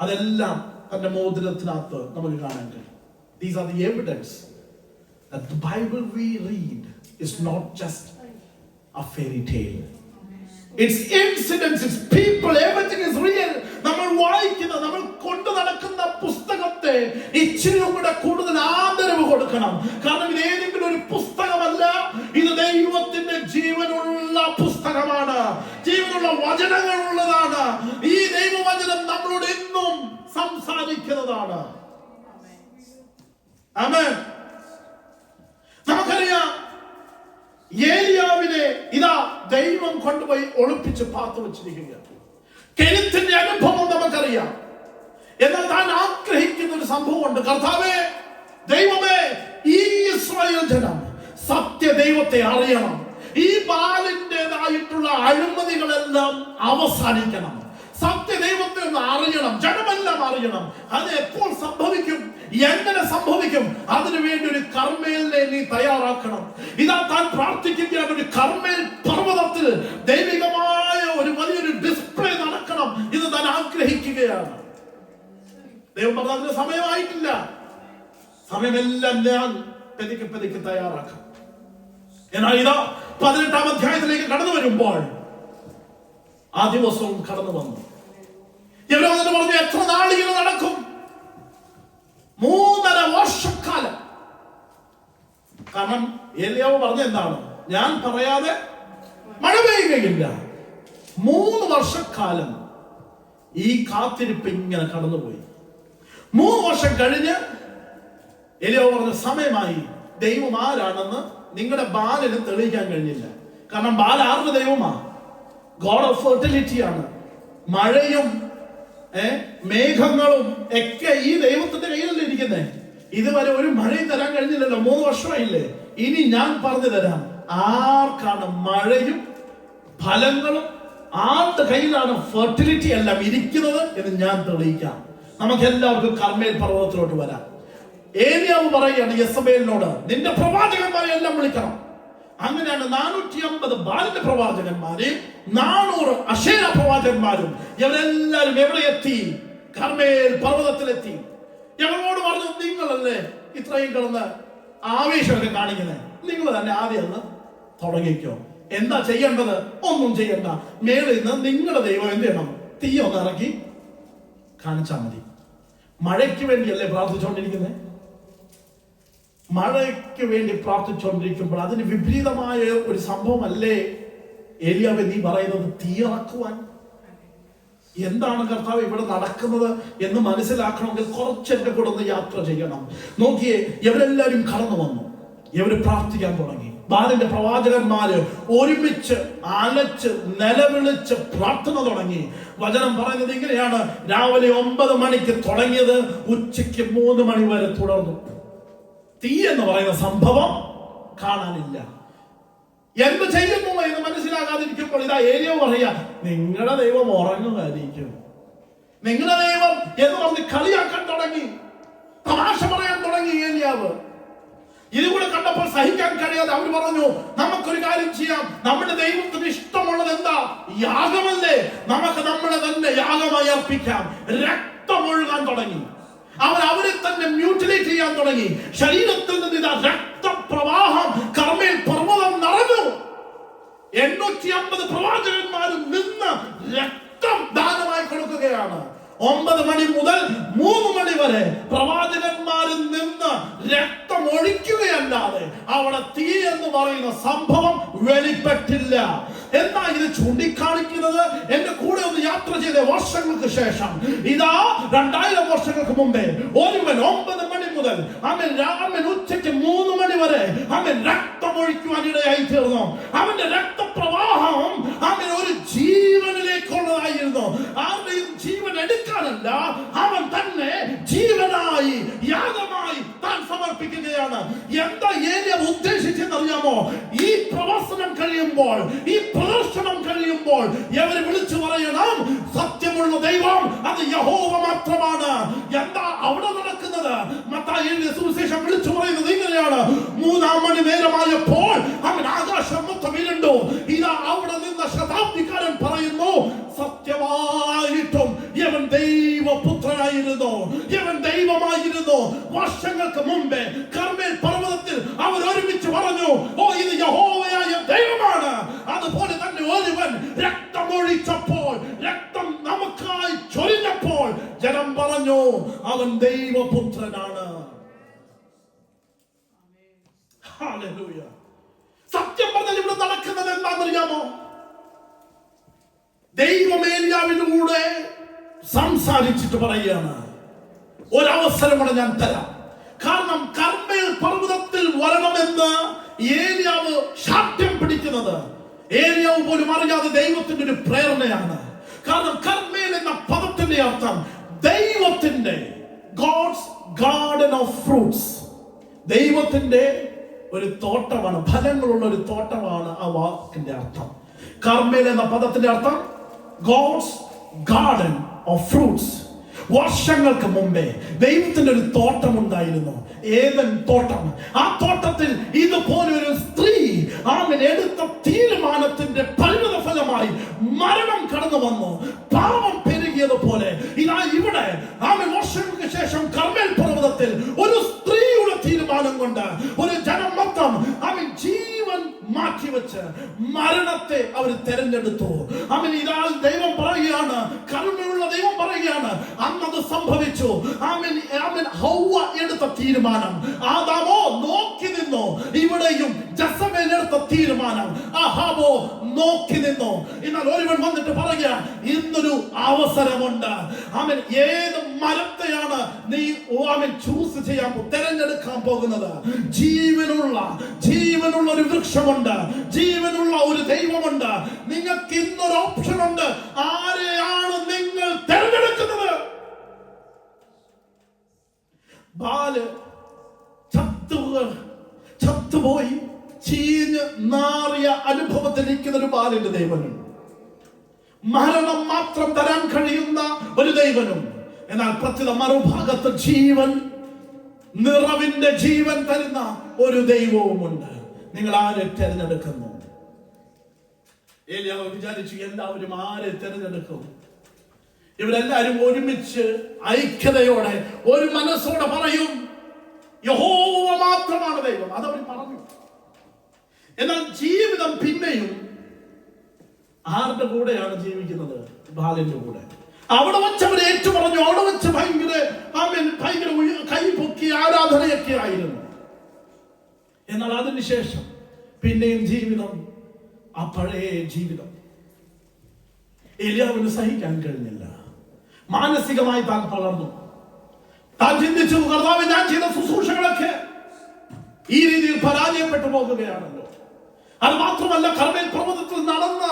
അതെല്ലാം തന്റെ മോതിരത്തിനകത്ത് നമുക്ക് കാണാൻ കഴിയും. These are the evidence that the Bible we read is not just a fairy tale. It's incidents, it's people, everything is real. നമ്മൾ വായിക്കുന്ന, നമ്മൾ കൊണ്ടു നടക്കുന്ന പുസ്തകത്തെ ഇച്ചിരി കൂടെ കൂടുതൽ ആദരവ് കൊടുക്കണം. കാരണം ഇത് ഏതെങ്കിലും ഒരു പുസ്തകമല്ല, ഇത് ദൈവത്തിന്റെ ജീവനുള്ള പുസ്തകമാണ്, ജീവനുള്ള വചനങ്ങളുള്ളതാണ്. ഈ ദൈവവചനം നമ്മളോട് എന്നും സംസാരിക്കുന്നതാണ്. ആമേൻ. നമുക്കറിയാം ഏലിയാവിനെ ഇതാ ദൈവം കൊണ്ടുപോയി ഒളിപ്പിച്ച് പാത്തു വെച്ചിരിക്കുകയാണ്. കെരുത്തിന്റെ അനുഭവം നമുക്കറിയാം. എന്നാൽ താൻ ആഗ്രഹിക്കുന്ന ഒരു സംഭവമുണ്ട്. കർത്താവേ, ദൈവമേ, ഈ ഇസ്രായേൽ ജനം സത്യ ദൈവത്തെ അറിയണം. ഈ ബാലിന്റേതായിട്ടുള്ള അഴിമതികളെല്ലാം അവസാനിക്കണം. സത്യ ദൈവത്തെ ഒന്ന് അറിയണം, ജനമെല്ലാം അറിയണം. അത് എപ്പോൾ സംഭവിക്കും, എങ്ങനെ സംഭവിക്കും? അതിനുവേണ്ടി ഒരു കർമ്മേലിനെ നീ തയ്യാറാക്കണം. ഇതാ താൻ പ്രാർത്ഥിക്കുകയാണ്. ഒരു കർമ്മേൽ പർവ്വതത്തിൽ ദൈവികമായ ഒരു വലിയൊരു ഡിസ്പ്ലേ നടക്കണം. ഇത് താൻ ആഗ്രഹിക്കുകയാണ്. ദൈവം പറഞ്ഞ അതിന് സമയമായിട്ടില്ല. സമയമെല്ലാം ഞാൻ പതുക്കെ തയ്യാറാക്കാം. എന്നാൽ ഇതാ 18-ാം അധ്യായത്തിലേക്ക് കടന്നു വരുമ്പോൾ ആ ദിവസവും കടന്നു വന്നു. ഇവര് വന്നിട്ട് പറഞ്ഞു, എത്ര നാളിങ്ങനെ നടക്കും? 3.5 വർഷക്കാലം. കാരണം ഏലിയാവ് പറഞ്ഞ എന്താണ്, ഞാൻ പറയാതെ മഴ പെയ്യുകയില്ല. 3 വർഷക്കാലം ഈ കാത്തിരിപ്പ് ഇങ്ങനെ കടന്നുപോയി. 3 വർഷം കഴിഞ്ഞ് ഏലിയാവ് പറഞ്ഞ സമയമായി. ദൈവം ആരാണെന്ന് നിങ്ങളുടെ ബാലിന് തെളിയിക്കാൻ കഴിഞ്ഞില്ല. കാരണം ബാൽ ആരുടെ ദൈവമാ? ഗോഡ് ഓഫ് ഫെർട്ടിലിറ്റി ആണ്. മഴയും മേഘങ്ങളും ഒക്കെ ഈ ദൈവത്തിന്റെ കയ്യിലല്ലേ ഇരിക്കുന്നേ. ഇതുവരെ ഒരു മഴയും തരാൻ കഴിഞ്ഞില്ലല്ലോ. 3 വർഷമായില്ലേ. ഇനി ഞാൻ പറഞ്ഞു തരാം ആർക്കാണ് മഴയും ഫലങ്ങളും, ആരുടെ കയ്യിലാണ് ഫെർട്ടിലിറ്റി എല്ലാം ഇരിക്കുന്നത് എന്ന് ഞാൻ തെളിയിക്കാം. നമുക്ക് എല്ലാവർക്കും കർമ്മേൽ പർവ്വതത്തിലോട്ട് വരാം. ഏലിയാവ് പറയുകയാണ് യെസബേലിനോട്, നിന്റെ പ്രവാചകന്മാരെ എല്ലാം വിളിക്കണം. അങ്ങനെയാണ് 450 ബാലിന്റെ പ്രവാചകന്മാരെയും 400 അശേര പ്രവാചകന്മാരും ഇവരെല്ലാരും എവിടെ എത്തി? കർമ്മേൽ പർവ്വതത്തിലെത്തി. ഞങ്ങളോട് പറഞ്ഞു, നിങ്ങളല്ലേ ഇത്രയും കിടന്ന് ആവേശമൊക്കെ കാണിക്കുന്നത്, നിങ്ങൾ തന്നെ ആദ്യം ഒന്ന് തുടങ്ങിക്കോ. എന്താ ചെയ്യേണ്ടത്? ഒന്നും ചെയ്യണ്ട. മേളിൽ നിന്ന് നിങ്ങളുടെ ദൈവം എന്ത് ചെയ്യണം? തീ ഒന്ന് ഇറക്കി കാണിച്ചാൽ മതി. മഴയ്ക്ക് വേണ്ടിയല്ലേ പ്രാർത്ഥിച്ചുകൊണ്ടിരിക്കുന്നത്? മഴയ്ക്ക് വേണ്ടി പ്രാർത്ഥിച്ചുകൊണ്ടിരിക്കുമ്പോൾ അതിന് വിപരീതമായ ഒരു സംഭവമല്ലേ ഏലിയാവേ നീ പറയുന്നത്? തീ ഇറക്കുവാൻ. എന്താണ് കർത്താവ് ഇവിടെ നടക്കുന്നത് എന്ന് മനസ്സിലാക്കണമെങ്കിൽ കുറച്ച് എന്റെ കൂടെ ഒന്ന് യാത്ര ചെയ്യണം. നോക്കിയേ, ഇവരെല്ലാവരും കടന്നു വന്നു, ഇവര് പ്രാർത്ഥിക്കാൻ തുടങ്ങി. ബാലിന്റെ പ്രവാചകന്മാര് ഒരുമിച്ച് അലച്ച് നിലവിളിച്ച് പ്രാർത്ഥന തുടങ്ങി. വചനം പറയുന്നത് ഇങ്ങനെയാണ്: രാവിലെ 9 മണിക്ക് തുടങ്ങിയത് ഉച്ചയ്ക്ക് 3 മണി വരെ തുടർന്നു. തീ എന്ന് പറയുന്ന സംഭവം കാണാനില്ല. എന്ത് ചെയ്യുന്നു എന്ന് മനസ്സിലാകാതിരിക്കുമ്പോൾ ഇതാ ഏലിയാവ് പറയാ, നിങ്ങളുടെ ദൈവം ഉറങ്ങുമായിരിക്കും. നിങ്ങളുടെ ദൈവം എന്ന് പറഞ്ഞ് കളിയാക്കാൻ തുടങ്ങി, തമാശ പറയാൻ തുടങ്ങി ഏലിയാവ്. ഇതുകൂടെ കണ്ടപ്പോൾ സഹിക്കാൻ കഴിയാതെ അവർ പറഞ്ഞു, നമുക്കൊരു കാര്യം ചെയ്യാം, നമ്മുടെ ദൈവത്തിന് ഇഷ്ടമുള്ളത് എന്താ? യാഗമല്ലേ, നമുക്ക് നമ്മളെ തന്നെ യാഗമായി അർപ്പിക്കാം. രക്തമൊഴുകാൻ തുടങ്ങി. അവരെ തന്നെ മ്യൂട്ടിലേറ്റ് ചെയ്യാൻ തുടങ്ങി. ശരീരത്തിൽ നിന്ന് ഇതാ രക്തപ്രവാഹം കർമ്മേൽ പർവ്വതം നിറഞ്ഞു. 850 പ്രവാചകന്മാരും നിന്ന് രക്തം ദാനമായി കൊടുക്കുകയാണ്. 9 മണി മുതൽ 3 മണി വരെ പ്രവാചകന്മാരിൽ നിന്ന് രക്തം ഒഴിക്കുകയല്ലാതെ അവിടെ തീ എന്ന് പറയുന്ന സംഭവം വെളിപ്പെട്ടില്ല. എന്നാ ഇത് ചൂണ്ടിക്കാണിക്കുന്നത്? എന്റെ കൂടെ ഒന്ന് യാത്ര ചെയ്ത വർഷങ്ങൾക്ക് ശേഷം, ഇതാ 2000 വർഷങ്ങൾക്ക് മുമ്പേ ഒരുവൻ 9 മണി മുതൽ അവൻ ഉച്ചയ്ക്ക് 3 മണി വരെ അവൻ രക്തം ഒഴിക്കുവാൻ ഇടയായി തീർന്നു. അവന്റെ രക്തപ്രവാഹം അവൻ ഒരു ജീവനിലേക്കുള്ളതായിരുന്നു. ആരുടെയും ജീവൻ എടുക്കാനല്ല, അവൻ തന്നെ ജീവനായി യാഗമായി താൻ സമർപ്പിക്കുകയാണ്. എന്താ ഏലിയാവ് ഉദ്ദേശിച്ചെന്നറിയാമോ? ഈ പ്രവർത്തനം കഴിയുമ്പോൾ, ഈ പ്രദർശനം കഴിയുമ്പോൾ ഇവരെ വിളിച്ചു പറയണം, സത്യമുള്ള ദൈവം അത് യഹോവ മാത്രമാണ്. എന്താ അവിടെ നടക്കുന്നത്? മത്തായി എഴുതിയ സുവിശേഷം വിളിച്ചു പറയുന്നത് ഇങ്ങനെയാണ്: 3 മണി നേരമായപ്പോൾ അവൻ ആകാശം മൊത്തം ഇരുണ്ടു. ഇതാ അവിടെ നിന്ന് ശതാബ്ദിക്കാരൻ പറയുന്നു, സത്യമായിട്ടും ഇവൻ ദൈവപുത്രനായിരുന്നു, ഇവൻ ദൈവമായിരുന്നു. വർഷങ്ങൾക്ക് മുമ്പേ കർമ്മേൽ പർവ്വതത്തിൽ അവർ ഒരുമിച്ച് പറഞ്ഞു, ഓ ഇത് യഹോവയായ ദൈവമാണ്. അതുപോലെ തന്നെ ഒരുവൻ രക്തമൊഴിച്ചപ്പോൾ, രക്തം നമുക്കായി ചൊരിഞ്ഞപ്പോൾ ജനം പറഞ്ഞു, അവൻ ദൈവപുത്രനാണ്. ഹല്ലേലൂയ. സത്യം പറഞ്ഞാൽ ഇവിടെ നടക്കുന്നത് എന്താണെന്നറിയാമോ? ദൈവം ഏലിയാവിലൂടെ സംസാരിച്ചിട്ട് പറയുകയാണ്, ഒരവസരം കൂടെ ഞാൻ തരാം. കാരണം കർമ്മേൽ പർവ്വതത്തിൽ വരണമെന്ന് ഏലിയാവ് ശാഠ്യം പിടിക്കുന്നത് ഏലിയാവ് പോലും അറിയാതെ ദൈവത്തിന്റെ ഒരു പ്രേരണയാണ്. കാരണം കർമ്മേൽ എന്ന പദത്തിന്റെ അർത്ഥം ദൈവത്തിന്റെ, ഗോഡ്സ് ഗാർഡൻ ഓഫ് ഫ്രൂട്ട്സ്, ദൈവത്തിന്റെ ഒരു തോട്ടമാണ്, ഫലങ്ങളുള്ള ഒരു തോട്ടമാണ് ആ വാക്കിന്റെ അർത്ഥം. കർമ്മേൽ എന്ന പദത്തിന്റെ അർത്ഥം ഗോഡ്സ് ഗാർഡൻ ഓഫ് ഫ്രൂട്ട്സ്. വർഷങ്ങൾക്ക് മുമ്പേ ദൈവത്തിന്റെ ഒരു തോട്ടം ഉണ്ടായിരുന്നു, ഏദൻ തോട്ടം. ആ തോട്ടത്തിൽ ഇതുപോലെ ഒരു സ്ത്രീ അവൻ എടുത്ത തീരുമാനത്തിന്റെ പരിണത ഫലമായി മരണം കടന്നു വന്നു. പാപം പെരുകിയതുപോലെ ഇതാ ഇവിടെ അവൻ വർഷങ്ങൾക്ക് ശേഷം കർമ്മേൽ പർവ്വതത്തിൽ ഒരു സ്ത്രീയുടെ തീരുമാനം കൊണ്ട് ഒരു ജനം മൊത്തം അവൻ ജീവൻ മാറ്റിവെച്ച് മരണത്തെ അവർ തെരഞ്ഞെടുത്തു. അവൻ ഇതാ ദൈവം പറയുകയാണ്, കരുണയുള്ള ദൈവം പറയുകയാണ്, അന്നത് സംഭവിച്ചു. അവൻ ഹൗവ എടുത്ത തീരുമാനം, ആദാമോ നോക്കി നിന്നു. ഇവിടെയും ജസബേൽ എടുത്ത തീരുമാനം, അഹാബോ നോക്കി നിന്നു. എന്നാൽ ഒരുവൻ വന്നിട്ട് പറയുക, ഇന്നൊരു അവസരമുണ്ട്. അവൻ ഏത് മരത്തെയാണ് നീ അവൻ ചൂസ് ചെയ്യാൻ തെരഞ്ഞെടുക്കാൻ പോകുന്നത്? ജീവനുള്ള ഒരു വൃക്ഷമുണ്ട്, ജീവനുള്ള ഒരു ദൈവമുണ്ട്. നിങ്ങൾക്ക് ഇന്നൊരു ഓപ്ഷൻ ഉണ്ട്. ആരെയാണ് നിങ്ങൾ തെരഞ്ഞെടുക്കുന്നത്? ബാല് ചത്തുപോയി ചീഞ്ഞ് നാറിയ അനുഭവത്തിലിരിക്കുന്ന ഒരു ബാലിന്റെ ദൈവനും, മരണം മാത്രം തരാൻ കഴിയുന്ന ഒരു ദൈവനും, എന്നാൽ പ്രത്യേക മറുഭാഗത്ത് ജീവൻ, നിറവിന്റെ ജീവൻ തരുന്ന ഒരു ദൈവവുമുണ്ട്. നിങ്ങൾ ആരെ തെരഞ്ഞെടുക്കുന്നു? ഏലിയാവ് വിചാരിച്ചു, എല്ലാവരും ആരെ തെരഞ്ഞെടുക്കും? ഇവരെല്ലാരും ഒരുമിച്ച് ഐക്യതയോടെ ഒരു മനസ്സോടെ പറയും, യഹോവ മാത്രമാണ് ദൈവം. അതവർ പറഞ്ഞു. എന്നാൽ ജീവിതം പിന്നെയും ആരുടെ കൂടെയാണ് ജീവിക്കുന്നത്? ബാലിന്റെ കൂടെ. അവിടെ വെച്ച് അവർ ഏറ്റു പറഞ്ഞു. അവിടെ വെച്ച് ഭയങ്കര കൈ പൊക്കി ആരാധനയൊക്കെ ആയിരുന്നു. എന്നാൽ അതിനുശേഷം പിന്നെയും ജീവിതം ആ പഴയ ജീവിതം. ഏലിയാവിന് സഹിക്കാൻ കഴിഞ്ഞില്ല. മാനസികമായി താൻ തളർന്നു. താൻ ചിന്തിച്ചു, കർത്താവ്, ഞാൻ ചെയ്ത ശുശ്രൂഷകളൊക്കെ ഈ രീതിയിൽ പരാജയപ്പെട്ടു പോകുകയാണല്ലോ. അത് മാത്രമല്ല, കർമ്മേൽ പർവ്വതത്തിൽ നടന്ന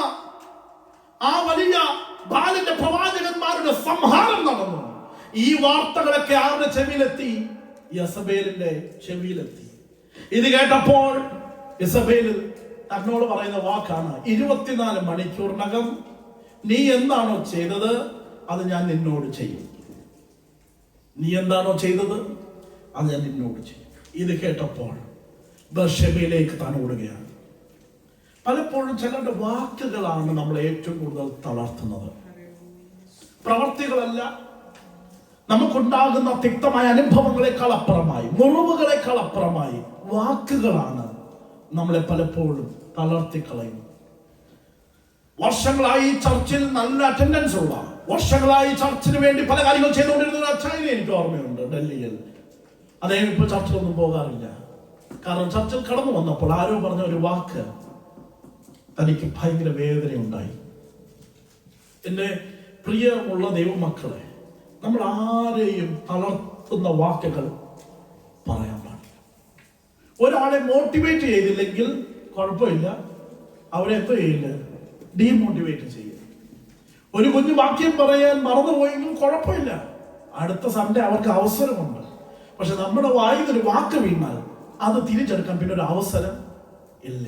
ആ വലിയ ബാലിന്റെ പ്രവാചകന്മാരുടെ സംഹാരം നടന്നു. ഈ വാർത്തകളൊക്കെ ആരുടെ ചെവിയിലെത്തി? യെസബേലിന്റെ ചെവിയിലെത്തി. ഇത് കേട്ടപ്പോൾ യെസബേൽ തന്നോട് പറയുന്ന വാക്കാണ്, 24 മണിക്കൂറിനകം നീ എന്താണോ ചെയ്തത് അത് ഞാൻ നിന്നോട് ചെയ്യും. നീ എന്താണോ ചെയ്തത് അത് ഞാൻ നിന്നോട് ചെയ്യും. ഇത് കേട്ടപ്പോൾ ബർശബയിലേക്ക് താൻ ഓടുകയാണ്. പലപ്പോഴും ചിലരുടെ വാക്കുകളാണ് നമ്മളെ ഏറ്റവും കൂടുതൽ തളർത്തുന്നത്. പ്രവർത്തികളല്ല. നമുക്കുണ്ടാകുന്ന തിക്തമായ അനുഭവങ്ങളെക്കാൾ അപ്പുറമായി, മുറിവുകളെക്കാൾ അപ്പുറമായി വാക്കുകളാണ് നമ്മളെ പലപ്പോഴും തളർത്തിക്കളയുന്നത്. വർഷങ്ങളായി ചർച്ചിൽ നല്ല അറ്റൻഡൻസ് ഉള്ള, വർഷങ്ങളായി ചർച്ചിന് വേണ്ടി പല കാര്യങ്ങൾ ചെയ്തുകൊണ്ടിരുന്ന ഒരു അച്ചായനെ എനിക്ക് ഓർമ്മയുണ്ട്, ഡൽഹിയിൽ. അദ്ദേഹം ഇപ്പോൾ ചർച്ചിലൊന്നും പോകാറില്ല. കാരണം ചർച്ചിൽ കടന്നു വന്നപ്പോൾ ആരോ പറഞ്ഞ ഒരു വാക്ക് തനിക്ക് ഭയങ്കര വേദനയുണ്ടായി. എന്റെ പ്രിയമുള്ള ദൈവമക്കളെ, നമ്മൾ ആരെയും തളർത്തുന്ന വാക്കുകൾ പറയാൻ പാടില്ല. ഒരാളെ മോട്ടിവേറ്റ് ചെയ്തില്ലെങ്കിൽ കുഴപ്പമില്ല, അവരെ എന്തോ ചെയ്യില്ല, ഡീമോട്ടിവേറ്റ് ചെയ്യും. ഒരു കുഞ്ഞു വാക്യം പറയാൻ മറന്നുപോയെങ്കിൽ കുഴപ്പമില്ല, അടുത്ത സൺഡേ അവർക്ക് അവസരമുണ്ട്. പക്ഷെ നമ്മുടെ വായിൽ ഒരു വാക്ക് വീണാൽ അത് തിരിച്ചെടുക്കാൻ പിന്നെ ഒരു അവസരം ഇല്ല.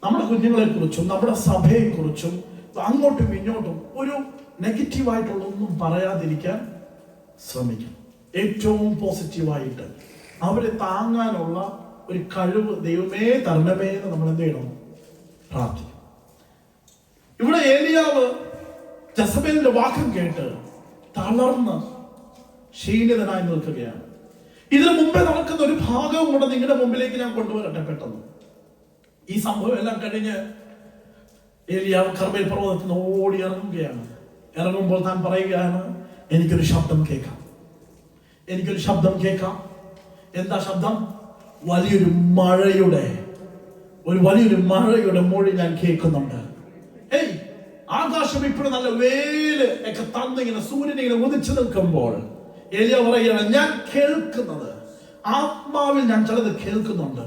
നമ്മുടെ കുഞ്ഞുങ്ങളെ കുറിച്ചും നമ്മുടെ സഭയെ കുറിച്ചും അങ്ങോട്ടും ഇങ്ങോട്ടും ഒരു നെഗറ്റീവായിട്ടുള്ള ഒന്നും പറയാതിരിക്കാൻ ശ്രമിക്കണം. ഏറ്റവും പോസിറ്റീവായിട്ട് അവരെ താങ്ങാനുള്ള ഒരു കഴിവ് ദൈവമേ തരണമേ എന്ന് നമ്മൾ എന്ത് ചെയ്യണം? പ്രാർത്ഥിക്കും. ഇവിടെ ഏലിയാവ് ജസബേലിന്റെ വാക്കും കേട്ട് തളർന്ന് ക്ഷീണിതനായി നിൽക്കുകയാണ്. ഇതിനു മുമ്പേ നടക്കുന്ന ഒരു ഭാഗവും കൂടെ നിങ്ങളുടെ മുമ്പിലേക്ക് ഞാൻ കൊണ്ടുവരട്ടെ പെട്ടെന്ന്. ഈ സംഭവം എല്ലാം കഴിഞ്ഞ് ഏലിയാവ് കർമ്മേൽ പർവ്വതത്തിൽ നിന്ന് ഓടി ഇറങ്ങുകയാണ്. ഇറങ്ങുമ്പോൾ താൻ പറയുകയാണ്, എനിക്കൊരു ശബ്ദം കേൾക്കാം, എനിക്കൊരു ശബ്ദം കേൾക്കാം. എന്താ ശബ്ദം? വലിയൊരു മഴയുടെ മൊഴി ഞാൻ കേൾക്കുന്നുണ്ട്. ആകാശം ഇപ്പോഴും നല്ല വേല് ഒക്കെ തന്നിങ്ങനെ സൂര്യനിങ്ങനെ ഉദിച്ചു നിൽക്കുമ്പോൾ ഏലിയാവ് പറയുകയാണ്, ഞാൻ കേൾക്കുന്നത്, ആത്മാവിൽ ഞാൻ ചിലത് കേൾക്കുന്നുണ്ട്.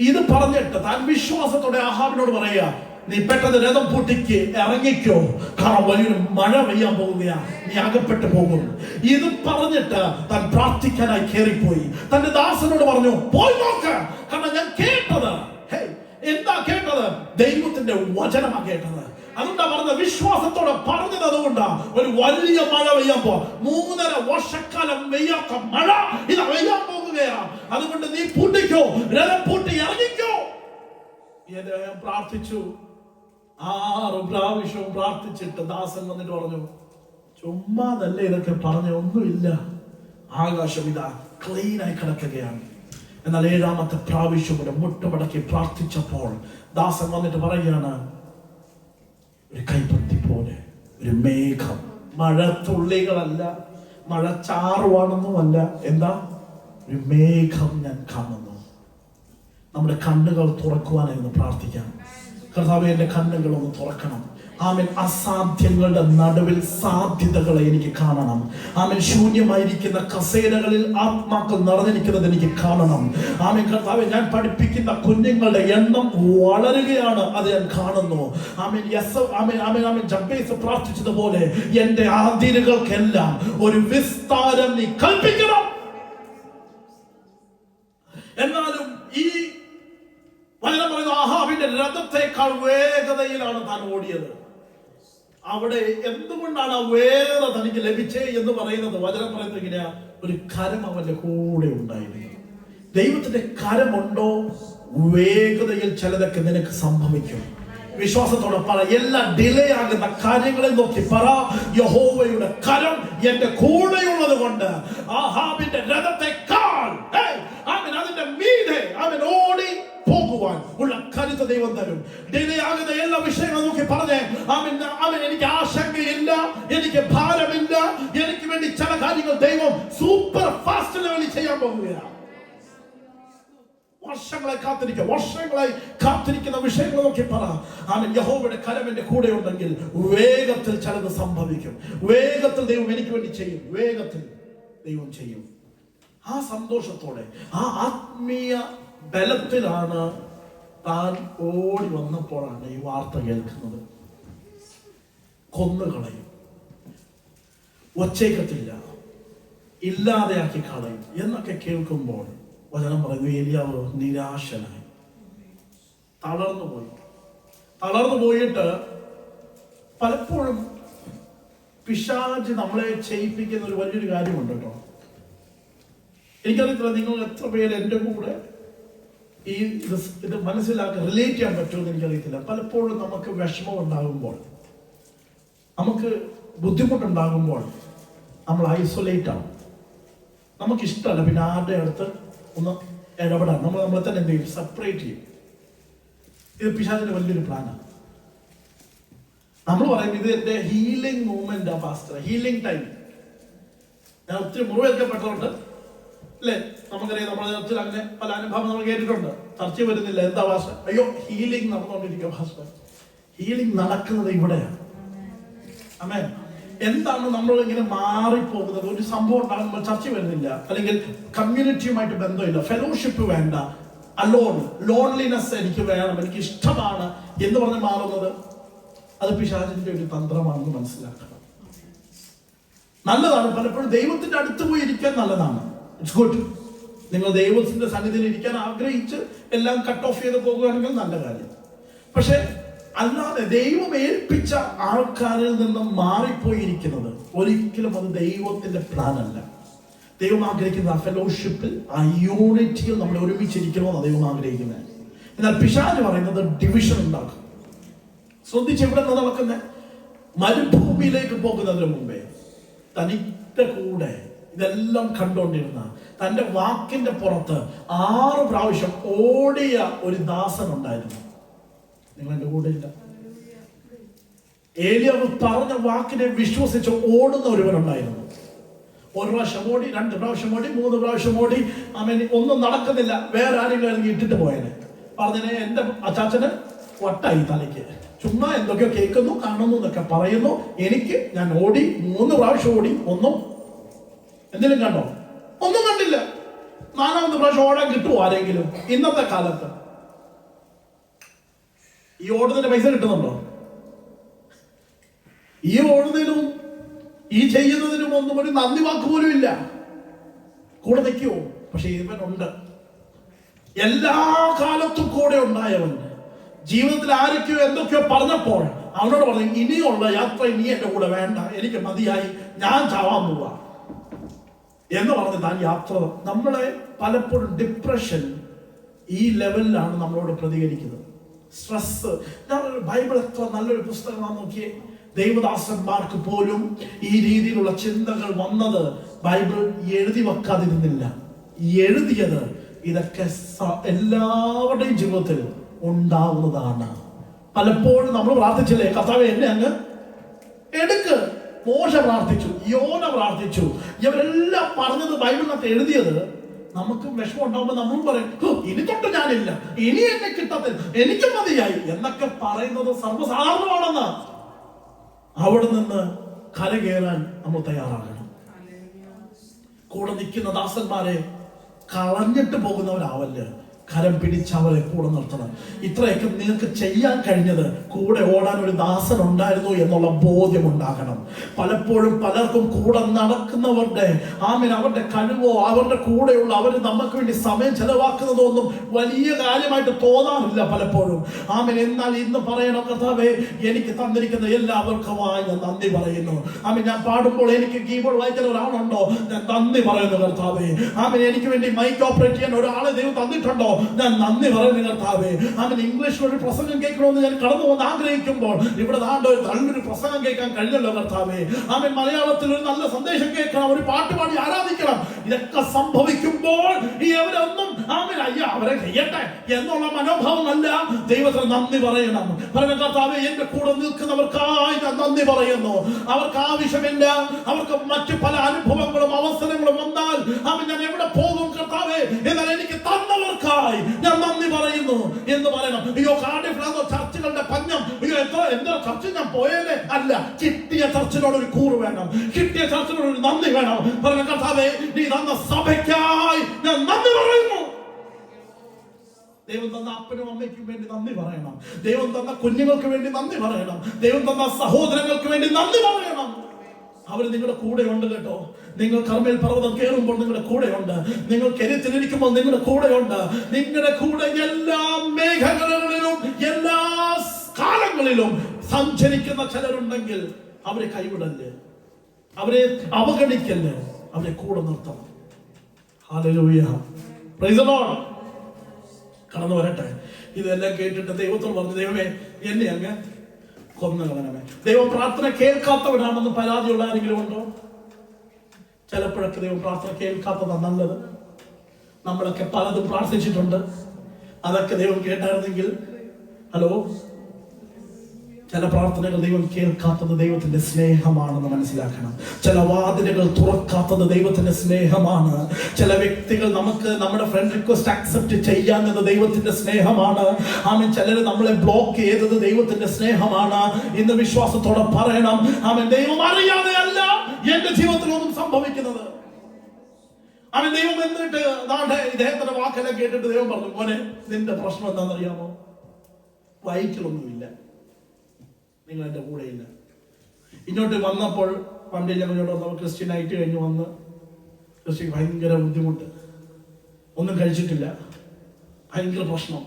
ഇത് പറഞ്ഞിട്ട് താൻ വിശ്വാസത്തോടെ ആഹാബിനോട് പറയുക, നീ പെട്ടെന്ന് രഥം പൂട്ടിക്ക് ഇറങ്ങിക്കോ, കാരണം വലിയൊരു മഴ പെയ്യാൻ പോവുകയാ, നീ അകപ്പെട്ടു പോകും. ഇത് പറഞ്ഞിട്ട് താൻ പ്രാർത്ഥിക്കാനായി കയറിപ്പോയി. തന്റെ ദാസനോട് പറഞ്ഞു, പോയി നോക്ക്, കാരണം ഞാൻ കേട്ടത്, എന്താ കേട്ടത്? ദൈവത്തിന്റെ വചനമാ കേട്ടത്. അതുകൊണ്ടാ പറഞ്ഞത്, വിശ്വാസത്തോടെ പറഞ്ഞത്. അതുകൊണ്ടാ ഒരു വലിയ മഴ പെയ്യാൻ പോ, 3.5 വർഷക്കാലം പെയ്യാത്ത മഴ ഇത് പെയ്യാൻ പോകുകയാ. അതുകൊണ്ട് നീ പൂട്ടിക്കോ, രഥം പൂട്ടി ഇറങ്ങിക്കോ. അദ്ദേഹം പ്രാർത്ഥിച്ചു. 6 പ്രാവശ്യവും പ്രാർത്ഥിച്ചിട്ട് ദാസൻ വന്നിട്ട് പറഞ്ഞു, ചുമ്മാതല്ലേ ഇതൊക്കെ പറഞ്ഞ, ഒന്നുമില്ല, ആകാശം ഇതാ ക്ലീനായി കിടക്കുകയാണ്. എന്നാൽ 7ാമത്തെ പ്രാവശ്യം കൂടെ മുട്ടുമടക്കി പ്രാർത്ഥിച്ചപ്പോൾ ദാസൻ വന്നിട്ട് പറയുകയാണ്, ഒരു കൈപ്പത്തി പോലെ ഒരു മേഘം, മഴത്തുള്ളികളല്ല, മഴ ചാറുവാണെന്നുമല്ല, എന്താ, ഒരു മേഘം ഞാൻ കാണുന്നു. നമ്മുടെ കണ്ണുകൾ തുറക്കുവാനായിരുന്നു പ്രാർത്ഥിക്കാം. കർത്താവേ, എന്റെ കണ്ണുകൾ ഒന്ന് തുറക്കണം. ആമേൻ. അസാധ്യങ്ങളുടെ നടുവിൽ സാധ്യതകളെ എനിക്ക് കാണണം. ആമേൻ. ശൂന്യമായിരിക്കുന്ന കസേരകളിൽ ആത്മാക്കൾ നിറഞ്ഞിരിക്കുന്നത് എനിക്ക് കാണണം. ആമേൻ. കർത്താവേ, ഞാൻ പഠിപ്പിക്കുന്ന കുഞ്ഞുങ്ങളുടെ എണ്ണം വളരുകയാണ്, അത് ഞാൻ കാണുന്നു. ആമേൻ. ആമേൻ. ജബ്ബേസ് പ്രാർത്ഥിച്ചതുപോലെ എന്റെ ആദിരുകൾക്കെല്ലാം ഒരു വിസ്താരം നീ കൽപ്പിക്കണം. എന്നാലും ഈ വചനം പറയുന്നു, ആഹാബിന്റെ രഥത്തെക്കാൾ വേഗതയിലാണ് താൻ ഓടിയത്. അവിടെ എന്തുകൊണ്ടാണ് ആ വേഗത തനിക്ക് ലഭിച്ചേ എന്ന് പറയുന്നത് വചനം പറയുന്നത് ഇങ്ങനെയാ, ഒരു കരം അവന്റെ കൂടെ ഉണ്ടായിരുന്നു. ദൈവത്തിന്റെ കരമുണ്ടോ, വേഗതയിൽ ചിലതൊക്കെ നിനക്ക് സംഭവിക്കും. വിശ്വാസത്തോടെ പറ, എല്ലാ ഡിലേ ആകുന്ന കാര്യങ്ങളെ നോക്കി പറ, യഹോവയുടെ കരം എന്റെ കൂടെയുള്ളത് കൊണ്ട് ആഹാബിന്റെ രഥത്തെക്കാൾ അതിന്റെ മീതെ അവൻ ഓടി പോകുവാൻ ഉള്ള കരുത്ത് ദൈവം തരും. ഡിലേ ആകുന്ന എല്ലാ വിഷയങ്ങളും നോക്കി പറഞ്ഞേ, അവൻ എനിക്ക് ആശങ്കയില്ല, എനിക്ക് ഭാരമില്ല, എനിക്ക് വേണ്ടി ചില കാര്യങ്ങൾ ദൈവം സൂപ്പർ ഫാസ്റ്റ് ലെവലിൽ ചെയ്യാൻ പോകുകയാണ്. വർഷങ്ങളായി കാത്തിരിക്കുന്ന വിഷയങ്ങൾ നോക്കി പറ, അവൻ യഹോവയുടെ കരം എന്റെ കൂടെ ഉണ്ടെങ്കിൽ വേഗത്തിൽ ചിലത് സംഭവിക്കും. വേഗത്തിൽ ദൈവം എനിക്ക് വേണ്ടി ചെയ്യും. വേഗത്തിൽ ദൈവം ചെയ്യും. ആ സന്തോഷത്തോടെ, ആ ആത്മീയ ബലത്തിലാണ് താൻ ഓടി വന്നപ്പോഴാണ് ഈ വാർത്ത കേൾക്കുന്നത്. കൊന്നുകളയും, ഒച്ചയ്ക്കത്തില്ല, ഇല്ലാതെയാക്കി കളയും എന്നൊക്കെ കേൾക്കുമ്പോൾ വചനം പറയുന്നു, ഏലിയാവ് നിരാശനായി, തളർന്നു പോയിട്ട് പലപ്പോഴും പിശാച് നമ്മളെ ചെയ്യിപ്പിക്കുന്ന ഒരു വലിയൊരു കാര്യമുണ്ട് കേട്ടോ. എനിക്കറിയത്തില്ല നിങ്ങൾ എത്ര പേര് എൻ്റെ കൂടെ ഇത് മനസ്സിലാക്കി റിലേറ്റ് ചെയ്യാൻ പറ്റുമെന്ന് എനിക്കറിയത്തില്ല. പലപ്പോഴും നമുക്ക് വിഷമം ഉണ്ടാകുമ്പോൾ, നമുക്ക് ബുദ്ധിമുട്ടുണ്ടാകുമ്പോൾ നമ്മൾ ഐസൊലേറ്റ് ആവും. നമുക്കിഷ്ടമല്ല പിന്നെ ആരുടെ അടുത്ത് ഒന്ന് ഇടപെടാൻ. നമ്മളെ തന്നെ എന്ത് ചെയ്യും? സെപ്പറേറ്റ് ചെയ്യും. ഇത് പിശാചിന്റെ വലിയൊരു പ്ലാനാണ്. നമ്മൾ പറയും ഇത് എന്റെ healing movement, pastor, healing time. ഞാൻ ഒത്തിരി മുറിവേൽക്കപ്പെട്ടതുകൊണ്ട് അല്ലേ, നമുക്കറിയാം, നമ്മുടെ ജീവിതത്തിൽ അങ്ങനെ പല അനുഭവം നമ്മൾ കേട്ടിട്ടുണ്ട്. ചർച്ച വരുന്നില്ല, എന്താ ഭാഷ? അയ്യോ, ഹീലിംഗ് നടന്നുകൊണ്ടിരിക്കുക ഭാഷ. ഹീലിംഗ് നടക്കുന്നത് ഇവിടെയാണ്. ആമേൻ. എന്താണ് നമ്മൾ ഇങ്ങനെ മാറിപ്പോകുന്നത്? ഒരു സംഭവം ഉണ്ടാകുമ്പോൾ ചർച്ച വരുന്നില്ല, അല്ലെങ്കിൽ കമ്മ്യൂണിറ്റിയുമായിട്ട് ബന്ധമില്ല, ഫെലോഷിപ്പ് വേണ്ട, അലോൺ, ലോൺലിനെസ് എനിക്ക് വേണം, എനിക്ക് ഇഷ്ടമാണ് എന്ന് പറഞ്ഞ് മാറുന്നത്, അത് പിശാചിന്റെ ഒരു തന്ത്രമാണെന്ന് മനസ്സിലാക്കണം. നല്ലതാണ്, പലപ്പോഴും ദൈവത്തിന്റെ അടുത്ത് പോയി ഇരിക്കാൻ നല്ലതാണ്. It's good. നിങ്ങൾ ദൈവത്തിന്റെ സന്നിധിയിൽ ഇരിക്കാൻ ആഗ്രഹിച്ച് എല്ലാം കട്ട് ഓഫ് ചെയ്ത് പോകുകയാണെങ്കിൽ നല്ല കാര്യം. പക്ഷെ അല്ലാതെ ദൈവം ഏൽപ്പിച്ച ആൾക്കാരിൽ നിന്നും മാറിപ്പോയിരിക്കുന്നത് ഒരിക്കലും അത് ദൈവത്തിന്റെ പ്ലാൻ അല്ല. ദൈവം ആഗ്രഹിക്കുന്ന ആ ഫെലോഷിപ്പിൽ, ആ യൂണിറ്റിയിൽ നമ്മൾ ഒരുമിച്ചിരിക്കണമെന്ന് ദൈവം ആഗ്രഹിക്കുന്നത്. എന്നാൽ പിശാച് പറയുന്നത് ഡിവിഷൻ ഉണ്ടാക്കും. ശ്രദ്ധിച്ച് എവിടെ നിന്ന് നടക്കുന്നത്? മരുഭൂമിയിലേക്ക് പോകുന്നതിന് മുമ്പേ തനിന്റെ കൂടെ ഇതെല്ലാം കണ്ടുകൊണ്ടിരുന്ന, തന്റെ വാക്കിന്റെ പുറത്ത് 6 പ്രാവശ്യം ഓടിയ ഒരു ദാസൻ ഉണ്ടായിരുന്നു. നിങ്ങൾ എന്റെ കൂടെ ഇല്ല. ഏലിയാവ് പറഞ്ഞ വാക്കിനെ വിശ്വസിച്ച് ഓടുന്ന ഒരുവനുണ്ടായിരുന്നു. 1 പ്രാവശ്യം ഓടി, 2 പ്രാവശ്യം ഓടി, 3 പ്രാവശ്യം ഓടി. ഒന്നും നടക്കുന്നില്ല. വേറെ ആരെങ്കിലും ഇട്ടിട്ട് പോയനെ പറഞ്ഞനെ, എന്റെ അച്ചാച്ചന് വട്ടായി തലയ്ക്ക്, ചുമ്മാ എന്തൊക്കെയോ കേൾക്കുന്നു, കാണുന്നു എന്നൊക്കെ പറയുന്നു. ഞാൻ ഓടി, 3 പ്രാവശ്യം ഓടി, ഒന്നും എന്തെങ്കിലും കണ്ടോ? ഒന്നും കണ്ടില്ല. 4ാമത്തെ പ്രാവശ്യം ഓടാൻ കിട്ടുമോ ആരെങ്കിലും ഇന്നത്തെ കാലത്ത്? ഈ ഓടുന്നതിന്റെ പൈസ കിട്ടുന്നുണ്ടോ? ഈ ഓടുന്നതിനും ഈ ചെയ്യുന്നതിനും ഒന്നും ഒരു നന്ദി വാക്ക് പോലും ഇല്ല. കൂടെ നിൽക്കുവോ? പക്ഷെ ഇവനുണ്ട്. എല്ലാ കാലത്തും കൂടെ ഉണ്ടായവൻ ജീവിതത്തിൽ ആരൊക്കെയോ എന്തൊക്കെയോ പറഞ്ഞപ്പോൾ അവനോട് പറഞ്ഞു, ഇനിയുള്ള യാത്ര ഇനി എന്റെ കൂടെ വേണ്ട, എനിക്ക് മതിയായി, ഞാൻ ചാവാൻ പോവാ എന്ന് പറഞ്ഞ് താൻ യാത്ര. നമ്മളെ പലപ്പോഴും ഡിപ്രഷൻ ഈ ലെവലിലാണ് നമ്മളോട് പ്രതികരിക്കുന്നത്. സ്ട്രെസ്. ബൈബിൾ എത്ര നല്ലൊരു പുസ്തകമാണെന്ന് നോക്കിയേ. ദൈവദാസന്മാർക്ക് പോലും ഈ രീതിയിലുള്ള ചിന്തകൾ വന്നത് ബൈബിൾ എഴുതി വെക്കാതിരുന്നില്ല. എഴുതിയത് ഇതൊക്കെ എല്ലാവരുടെയും ജീവിതത്തിൽ ഉണ്ടാവുന്നതാണ്. പലപ്പോഴും നമ്മൾ പ്രാർത്ഥിച്ചില്ലേ, കർത്താവേ എന്നെ അങ്ങ് എടുക്ക്. മോശ പ്രാർത്ഥിച്ചു, യോന പ്രാർത്ഥിച്ചു. ഇവരെല്ലാം പറഞ്ഞത് ബൈബിളിനകത്ത് എഴുതിയത്. നമുക്ക് വിഷമം ഉണ്ടാവുമ്പോൾ നമ്മളും പറയും, ഇനി തൊട്ട് ഞാനില്ല, ഇനി എന്നെ കിട്ടത്തില്ല, എനിക്ക് മതിയായി എന്നൊക്കെ പറയുന്നത് സർവ്വസാധാരണമാണെന്ന്. അവിടെ നിന്ന് കരകയറാൻ നമ്മൾ തയ്യാറാകണം. കൂടെ നിൽക്കുന്ന ദാസന്മാരെ കളഞ്ഞിട്ട് പോകുന്നവരാവല്ലേ, കരം പിടിച്ച് അവരെ കൂടെ നിർത്തണം. ഇത്രയൊക്കെ നിങ്ങൾക്ക് ചെയ്യാൻ കഴിഞ്ഞത് കൂടെ ഓടാൻ ഒരു ദാസൻ ഉണ്ടായിരുന്നു എന്നുള്ള ബോധ്യം ഉണ്ടാകണം. പലപ്പോഴും പലർക്കും കൂടെ നടക്കുന്നവരുടെ അവരുടെ കഴിവോ അവരുടെ കൂടെയുള്ള അവർ നമുക്ക് വേണ്ടി സമയം ചെലവാക്കുന്നതോ ഒന്നും വലിയ കാര്യമായിട്ട് തോന്നാറില്ല പലപ്പോഴും. എന്നാൽ ഇന്ന് പറയണം, കർത്താവേ എനിക്ക് തന്നിരിക്കുന്ന എല്ലാവർക്കുമായി ഞാൻ നന്ദി പറയുന്നു. ഞാൻ പാടുമ്പോൾ എനിക്ക് കീബോർഡ് വായിക്കാൻ ഒരാളുണ്ടോ, ഞാൻ നന്ദി പറയുന്നു കർത്താവേ. എനിക്ക് വേണ്ടി മൈക്ക് ഓപ്പറേറ്റ് ചെയ്യാൻ ഒരാളെ ദൈവം തന്നിട്ടുണ്ടോ, ഞാൻ നന്ദി പറയുന്നു കർത്താവേ. അവൻ ഇംഗ്ലീഷിലൊരു പ്രസംഗം കേൾക്കണമെന്ന് ഞാൻ കടന്നു വന്ന് ആഗ്രഹിക്കുമ്പോൾ ഇവിടെ നല്ലൊരു പ്രസംഗം കേൾക്കാൻ കഴിഞ്ഞല്ലോ കർത്താവേ. അവൻ മലയാളത്തിൽ ഒരു നല്ല സന്ദേശം കേൾക്കണം, ഒരു പാട്ട് പാടി ആരാധിക്കണം. ഇതൊക്കെ സംഭവിക്കുമ്പോൾ ഈ അവരൊന്നും അവരെ ചെയ്യട്ടെ എന്നുള്ള മനോഭാവമല്ല. ദൈവത്തിന് നന്ദി പറയണം. പറഞ്ഞ കർത്താവേ, എന്റെ കൂടെ നിൽക്കുന്നവർക്കായി ഞാൻ നന്ദി പറയുന്നു. അവർക്ക് ആവശ്യമില്ല, അവർക്ക് മറ്റു പല അനുഭവങ്ങളും അവസരങ്ങളും വന്നാൽ ഞാൻ എവിടെ പോകും കർത്താവേ, എന്നാൽ എനിക്ക് തന്നവർക്കായി ഞാൻ നന്ദി പറയുന്നു എന്ന് പറയണം. അയ്യോ, കാർഡിഫിലാന്നോ ചർച്ചുകളുടെ പഞ്ഞം, അയ്യോ എന്തോ ചർച്ച ഞാൻ പോയേനെ അല്ല. കിട്ടിയ ചർച്ചിനോട് ഒരു കൂറ് വേണം, കിട്ടിയ ചർച്ചിനോട് ഒരു നന്ദി വേണം. പറഞ്ഞ കർത്താവേ, നീ തന്ന സഭയ്ക്കായി ഞാൻ നന്ദി പറയുന്നു. ദൈവം തന്ന അപ്പനും അമ്മയ്ക്കും വേണ്ടി നന്ദി പറയണം. ദൈവം തന്ന കുഞ്ഞുങ്ങൾക്ക് വേണ്ടി നന്ദി പറയണം. ദൈവം തന്ന സഹോദരങ്ങൾക്ക് വേണ്ടി നന്ദി പറയണം. അവർ നിങ്ങളുടെ കൂടെ ഉണ്ട് കേട്ടോ. നിങ്ങൾ കർമ്മേൽ പർവ്വതം കയറുമ്പോൾ നിങ്ങളുടെ കൂടെയുണ്ട്. നിങ്ങൾ കരുത്തിലിരിക്കുമ്പോൾ നിങ്ങളുടെ കൂടെയുണ്ട്. നിങ്ങളുടെ കൂടെ എല്ലാ മേഖലകളിലും എല്ലാ കാലങ്ങളിലും സഞ്ചരിക്കുന്ന ചിലരുണ്ടെങ്കിൽ അവരെ കൈവിടല്ലേ, അവരെ അവഗണിക്കല്ലേ, അവരെ കൂടെ നിർത്തണം. Hallelujah, praise the Lord. കടന്നു വരട്ടെ. ഇതെല്ലാം കേട്ടിട്ട് ദൈവത്തോട് പറഞ്ഞു, ദൈവമേ എന്നെ അങ്ങ് കൊന്നുകളയണമേ. ദൈവം പ്രാർത്ഥന കേൾക്കാത്തവനാണെന്ന് പരാതിയുള്ള ആരെങ്കിലും ഉണ്ടോ? ചിലപ്പോഴൊക്കെ ദൈവം പ്രാർത്ഥന കേൾക്കാത്തതാണ് നല്ലത്. നമ്മളൊക്കെ പലതും പ്രാർത്ഥിച്ചിട്ടുണ്ട്, അതൊക്കെ ദൈവം കേട്ടായിരുന്നെങ്കിൽ. ഹലോ, ചില പ്രാർത്ഥനകൾ ദൈവം കേൾക്കാത്തത് ദൈവത്തിന്റെ സ്നേഹമാണെന്ന് മനസ്സിലാക്കണം. ചില വാതിലുകൾ തുറക്കാത്തത് ദൈവത്തിന്റെ സ്നേഹമാണ്. ചില വ്യക്തികൾ നമുക്ക് നമ്മുടെ ഫ്രണ്ട് റിക്വസ്റ്റ് അക്സെപ്റ്റ് ചെയ്യാഞ്ഞത് ദൈവത്തിന്റെ സ്നേഹമാണ്. ആമേൻ. ചിലര് നമ്മളെ ബ്ലോക്ക് ചെയ്തത് ദൈവത്തിന്റെ സ്നേഹമാണ്. ഇന്ന് വിശ്വാസത്തോടെ പറയണം, ആമേൻ, ദൈവം അറിയാതെയല്ല എന്റെ ജീവിതത്തിൽ ഒന്നും സംഭവിക്കുന്നത്. അവൻ ദൈവം എന്നിട്ട് ഇദ്ദേഹത്തിന്റെ വാക്കെല്ലാം കേട്ടിട്ട് ദൈവം പറഞ്ഞു, മോനെ നിന്റെ പ്രശ്നം എന്താണെന്നറിയാമോ? വൈക്കലൊന്നുമില്ല, നിങ്ങൾ എൻ്റെ കൂടെയില്ല. ഇങ്ങോട്ട് വന്നപ്പോൾ പണ്ട് ഞങ്ങളോട് വന്നപ്പോൾ ക്രിസ്ത്യൻ ആയിട്ട് കഴിഞ്ഞ് വന്ന് ക്രിസ്ത്യക്ക് ഭയങ്കര ബുദ്ധിമുട്ട്, ഒന്നും കഴിച്ചിട്ടില്ല, ഭയങ്കര പ്രശ്നം,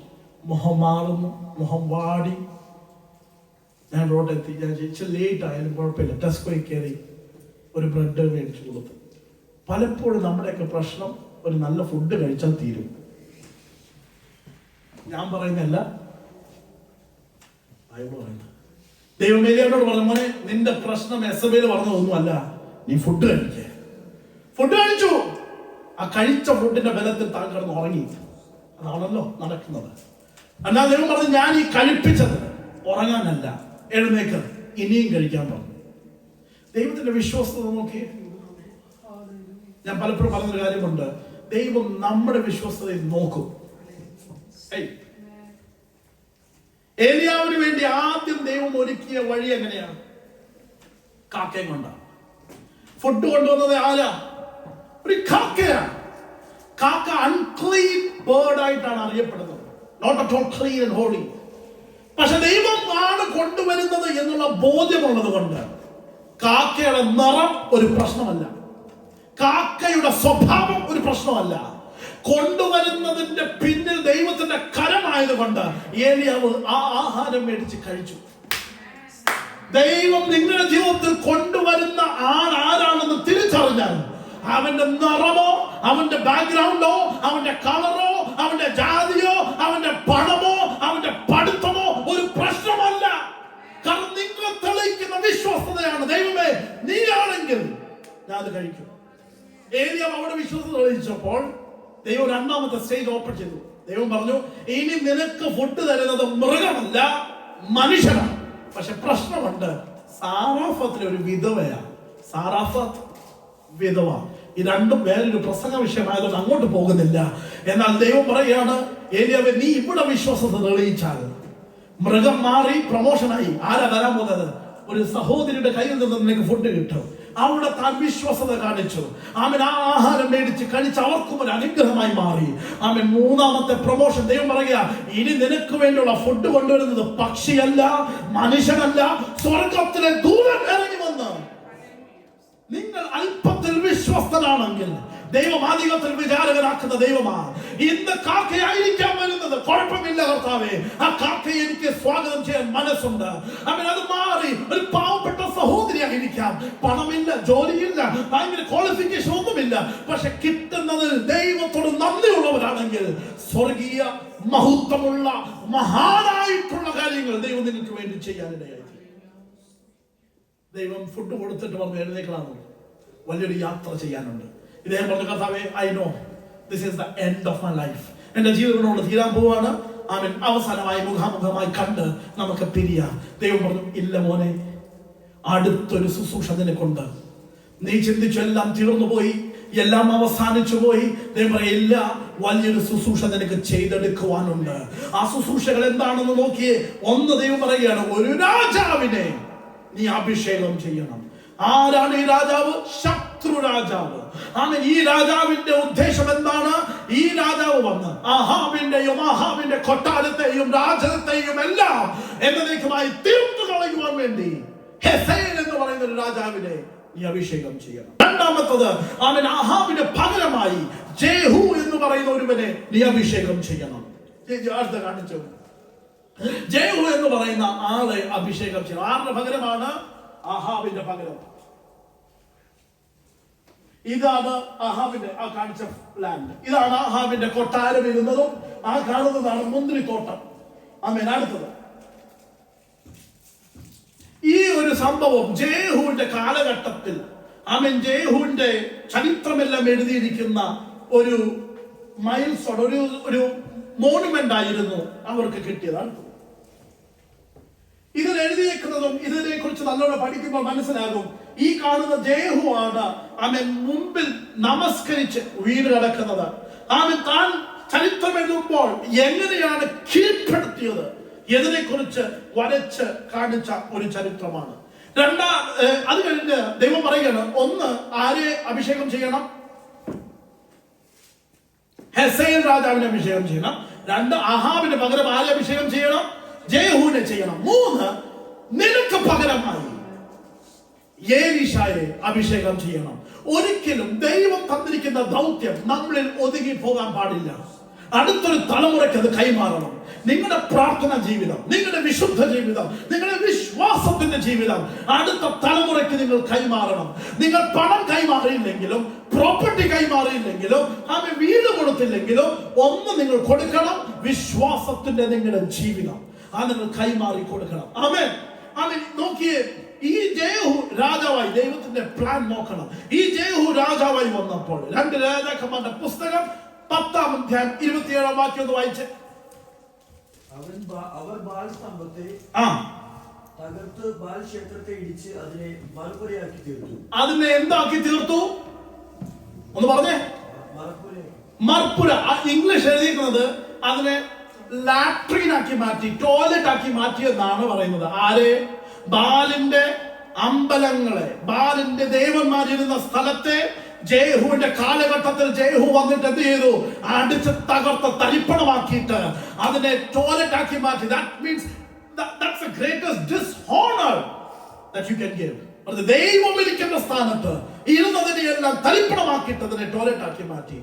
മുഖം മാറുന്നു, മുഖം വാടി. ഞാൻ റോഡെത്തി, ഞാൻ ഇച്ചിരി ലേറ്റ് ആയാലും കുഴപ്പമില്ല, ടെസ്കോയിൽ കയറി ഒരു ബ്രെഡ് മേടിച്ചു കൊടുത്തു. പലപ്പോഴും നമ്മുടെയൊക്കെ പ്രശ്നം ഒരു നല്ല ഫുഡ് കഴിച്ചാൽ തീരും. ഞാൻ പറയുന്നല്ല, ബൈബിൾ പറയുന്നത്. ദൈവം ഏലിയാവിനോട് പറഞ്ഞു, മോനെ നിന്റെ പ്രശ്നം യെസബേൽ പറഞ്ഞതൊന്നുമല്ല, നീ ഫുഡ് കഴിക്കേ. ഫുഡ് കഴിച്ചു. ആ കഴിച്ച ഫുഡിന്റെ ബലത്തിൽ താൻ കിടന്ന് ഉറങ്ങി. അതാണല്ലോ നടക്കുന്നത്. എന്നാൽ ദൈവം പറഞ്ഞു, ഞാൻ ഈ കഴിപ്പിച്ചത് ഉറങ്ങാനല്ല, എഴുന്നേക്ക് ഇനിയും കഴിക്കാൻ പറഞ്ഞു. ദൈവത്തിന്റെ വിശ്വാസത നോക്കി. ഞാൻ പലപ്പോഴും പറഞ്ഞൊരു കാര്യമുണ്ട്, ദൈവം നമ്മുടെ വിശ്വസ്തതയിൽ നോക്കും. ഏലിയാവിന് വേണ്ടി ആദ്യം ദൈവം ഒരുക്കിയ വഴി എങ്ങനെയാണ്? കാക്കയും കൊണ്ടാണ്. ഫുഡ് കൊണ്ടുവന്നത് ആരാ? ഒരു കാക്കയാണ്. കാക്ക അൺക്ലീൻ ബേർഡ് ആയിട്ടാണ് അറിയപ്പെടുന്നത്, not at all clean and holy. പക്ഷെ ദൈവം ആണ് കൊണ്ടുവരുന്നത് എന്നുള്ള ബോധ്യമുള്ളത് കൊണ്ട് കാക്കയുടെ നിറം ഒരു പ്രശ്നമല്ല, കാക്കയുടെ സ്വഭാവം ഒരു പ്രശ്നമല്ല. കൊണ്ടുവരുന്നതിന്റെ പിന്നിൽ ദൈവത്തിന്റെ കരമായതുകൊണ്ട് ഏലിയാവ് ആ ആഹാരം മേടിച്ച് കഴിച്ചു. ദൈവം നിങ്ങളുടെ ജീവിതത്തിൽ കൊണ്ടുവരുന്ന ആരാണെന്ന് തിരിച്ചറിഞ്ഞാൽ അവന്റെ നിറമോ അവന്റെ ബാക്ക്ഗ്രൗണ്ടോ അവന്റെ കളറോ അവന്റെ ജാതിയോ അവന്റെ പണമോ അവന്റെ പഠിത്തമോ ഒരു പ്രശ്നമല്ല. കാരണം നിങ്ങൾ തെളിയിക്കുന്ന വിശ്വസ്തതയാണ്. ദൈവമേ നീയാണെങ്കിൽ ഞാൻ അത് കഴിക്കും. ഏലിയാവ് അവിടെ വിശ്വസ്തത തെളിയിച്ചപ്പോൾ ദൈവം രണ്ടാമത്തെ സ്റ്റേജ് ഓപ്പൺ ചെയ്തു. ദൈവം പറഞ്ഞു, ഇനി നിനക്ക് ഫുഡ് തരുന്നത് മൃഗമല്ല, മനുഷ്യനാണ്. പക്ഷെ പ്രശ്നമുണ്ട്, സാറാഫത്തിലെ ഒരു വിധവയാണ്. സാറാഫത്ത് വിധവ. ഈ രണ്ടും വേറൊരു പ്രസംഗ വിഷയമായതുകൊണ്ട് അങ്ങോട്ട് പോകുന്നില്ല. എന്നാൽ ദൈവം പറയാണ്, ഏലിയാവേ നീ ഇവിടെ വിശ്വാസത തെളിയിച്ചാൽ മൃഗം മാറി പ്രൊമോഷനായി. ആരാ വരാൻ പോകുന്നത്? ഒരു സഹോദരിയുടെ കയ്യിൽ നിന്ന് നിനക്ക് ഫുഡ് കിട്ടും. അവിടെ താൻ വിശ്വസത കാണിച്ചു. ആമൻ. ആ ആഹാരം മേടിച്ച് കഴിച്ച് അവർക്കും ഒരു അനുഗ്രഹമായി മാറി. ആമൻ. മൂന്നാമത്തെ പ്രൊമോഷൻ ദൈവം പറയുക, ഇനി നിനക്ക് വേണ്ടിയുള്ള ഫുഡ് കൊണ്ടുവരുന്നത് പക്ഷിയല്ല, മനുഷ്യനല്ല, സ്വർഗത്തിലെ ദൂതൻ ഇറങ്ങി വന്ന്. നിങ്ങൾ അല്പത്തിൽ വിശ്വസ്തനാണെങ്കിൽ ദൈവം ആധികത്തിൽ വിചാരകനാക്കുന്ന ദൈവമാണ്. ഇന്ന് കാക്കയായിരിക്കാം വരുന്നത്, കുഴപ്പമില്ല കർത്താവേ, ആ കാക്കയെ എനിക്ക് സ്വാഗതം ചെയ്യാൻ മനസ്സുണ്ട്. അവൻ അത് മാറി ഒരു പാവപ്പെട്ട സഹോദരിയായിരിക്കാം, പണമില്ല, ജോലിയില്ല, ഭയങ്കര ക്വാളിഫിക്കേഷൻ ഒന്നുമില്ല, പക്ഷെ കിട്ടുന്നതിൽ ദൈവത്തോട് നന്ദിയുള്ളവരാണെങ്കിൽ സ്വർഗീയ മഹത്വമുള്ള മഹാനായിട്ടുള്ള കാര്യങ്ങൾ ദൈവം നിങ്ങൾക്ക് വേണ്ടി ചെയ്യാനിടയായി. ദൈവം ഫുഡ് കൊടുത്തിട്ട് പറഞ്ഞു എഴുന്നേൽക്കണം, വലിയൊരു യാത്ര ചെയ്യാനുണ്ട്. ഇദ്ദേഹം പറഞ്ഞു കർത്താവേ, I know this is the end of my life, എന്റെ ജീവിതത്തിനോട് തീരാൻ പോവാണ്. അവൻ അവസാനമായി മുഖാമുഖമായി കണ്ട് നമുക്ക് പിരിയാം. ദൈവം പറഞ്ഞു ഇല്ല മോനെ, അടുത്തൊരു ശുശ്രൂഷ നിനക്കുണ്ട്. നീ ചിന്തിച്ചു എല്ലാം തീർന്നു പോയി, എല്ലാം അവസാനിച്ചു പോയി. ദൈവം പറയില്ല, വലിയൊരു ശുശ്രൂഷ നിനക്ക് ചെയ്തെടുക്കുവാനുണ്ട്. ആ ശുശ്രൂഷകൾ എന്താണെന്ന് നോക്കിയേ. ഒന്ന് ദൈവം പറയുകയാണ്, ഒരു രാജാവിനെ നീ അഭിഷേകം ചെയ്യണം. ആരാണ് ഈ രാജാവ്? ശത്രു രാജാവ്. ആണ് ഈ രാജാവിന്റെ ഉദ്ദേശം എന്താണ്? ഈ രാജാവ് വന്ന് ആഹാബിന്റെ കൊട്ടാരത്തെയും രാജ്യത്തെയും എല്ലാം എന്നേക്കുമായി തീർത്തു കളയുവാൻ വേണ്ടി ഹെസേൽ എന്ന് പറയുന്ന ഒരു രാജാവിനെ നീ അഭിഷേകം ചെയ്യണം. രണ്ടാമത്തത്, അവൻ ആഹാബിന് പകരമായി ജേഹു എന്ന് പറയുന്ന ഒരുവനെ നീ അഭിഷേകം ചെയ്യണം. അടുത്ത കാണിച്ചു, ജേഹു എന്ന് പറയുന്ന ആളെ അഭിഷേകം ചെയ്യണം. ആരുടെ പകരമാണ്? ആഹാബിന്റെ പകരം. ഇതാണ് ആഹാബിന്റെ ആ കാണിച്ച ലാൻഡ്. ഇതാണ് ആഹാബിന്റെ കൊട്ടാരം ഇരുന്നതും ആ കാണുന്നതാണ് മുന്തിരിത്തോട്ടം. ആമേൻ. അടുത്തത്, ഈ ഒരു സംഭവം ജേഹുവിന്റെ കാലഘട്ടത്തിൽ, ആമേൻ, ജേഹുവിന്റെ ചരിത്രമെല്ലാം എഴുതിയിരിക്കുന്ന ഒരു മൈൽസ്റ്റോൺ, ഒരു മോണുമെന്റ് ആയിരുന്നു അവർക്ക് കിട്ടിയതാണ്. ഇതിൽ എഴുതിയേക്കുന്നതും ഇതിനെ കുറിച്ച് നല്ലോണം പഠിക്കുമ്പോൾ മനസ്സിലാകും, ഈ കാണുന്ന ജേഹു ആണ് അവൻ മുമ്പിൽ നമസ്കരിച്ച് വീട് കിടക്കുന്നത്. അവൻ താൻ ചരിത്രം എഴുതുമ്പോൾ എങ്ങനെയാണ് കീഴ്പ്പെടുത്തിയത് ഇതിനെ കുറിച്ച് വരച്ച് കാണിച്ച ഒരു ചരിത്രമാണ്. അത് കഴിഞ്ഞ് ദൈവം പറയുകയാണ്, ഒന്ന് ആരെ അഭിഷേകം ചെയ്യണം? ഹെസേൽ രാജാവിനെ അഭിഷേകം ചെയ്യണം. രണ്ട്, ആഹാബിന് പകരം ആരെ അഭിഷേകം ചെയ്യണം? ജേഹുവിനെ ചെയ്യണം. മൂന്ന്, നിനക്ക് പകരമായി എലീശായെ അഭിഷേകം ചെയ്യണം. ഒരിക്കലും ദൈവം തന്നിരിക്കുന്ന ദൗത്യം നമ്മളിൽ ഒതുങ്ങി പോകാൻ പാടില്ല. അടുത്തൊരു തലമുറയ്ക്ക് അത് കൈമാറണം. നിങ്ങളുടെ പ്രാർത്ഥന ജീവിതം, നിങ്ങളുടെ വിശുദ്ധ ജീവിതം, നിങ്ങളുടെ വിശ്വാസത്തിന്റെ ജീവിതം അടുത്ത തലമുറയ്ക്ക് നിങ്ങൾ കൈമാറണം. നിങ്ങൾ പണം കൈമാറിയില്ലെങ്കിലും, പ്രോപ്പർട്ടി കൈമാറിയില്ലെങ്കിലും, ആമേ, വീട് കൊടുത്തില്ലെങ്കിലും, ഒന്ന് നിങ്ങൾ കൊടുക്കണം. വിശ്വാസത്തിന്റെ നിങ്ങളുടെ ജീവിതം നിങ്ങൾ കൈമാറി കൊടുക്കണം. ആമേൻ. ആമേൻ. നോക്കിയേ, ഈ ജേഹു രാജാവായി, ദൈവത്തിന്റെ പ്ലാൻ നോക്കണം. ഈ ജേഹു രാജാവായി വന്നപ്പോൾ 2 രാജാക്കന്മാരുടെ പുസ്തകം 10-ാം അധ്യായം 27-ാം വാക്യം ഒന്ന് വായിച്ച്. അവർ ബാൽ സ്തംഭത്തെ തകർത്ത് ബാൽ ക്ഷേത്രത്തെ ഇടിച്ച് അതിനെ മറുപടിയാക്കി തീർത്തു. അതിനെ എന്താക്കി തീർത്തു? ഒന്ന് പറഞ്ഞേ. മർപ്പുര. ഇംഗ്ലീഷ് എഴുതിയിരിക്കുന്നത് അതിനെ ലാട്രിൻ ആക്കി മാറ്റി, ടോയ്ലറ്റ് ആക്കി മാറ്റി എന്നാണ് പറയുന്നത്. ആരെ? ബാലിന്റെ അമ്പലങ്ങളെ, ബാലിന്റെ ദേവന്മാരിരുന്ന സ്ഥലത്തെ ജേഹുവിന്റെ കാലഘട്ടത്തിൽ ജേഹു വന്നിട്ട് എന്ത് ചെയ്തു? അടിച്ച് തകർത്ത് തരിപ്പണമാക്കിയിട്ട് അതിനെ ടോയ്ലറ്റ് ആക്കി മാറ്റി. That means that's the greatest dishonor that you can give. ദൈവം ഇരിക്കുന്ന സ്ഥാനത്ത് ഇരുന്നതിനെ എല്ലാം തരിപ്പണമാക്കിയിട്ട് അതിനെ ടോയ്ലറ്റ് ആക്കി മാറ്റി.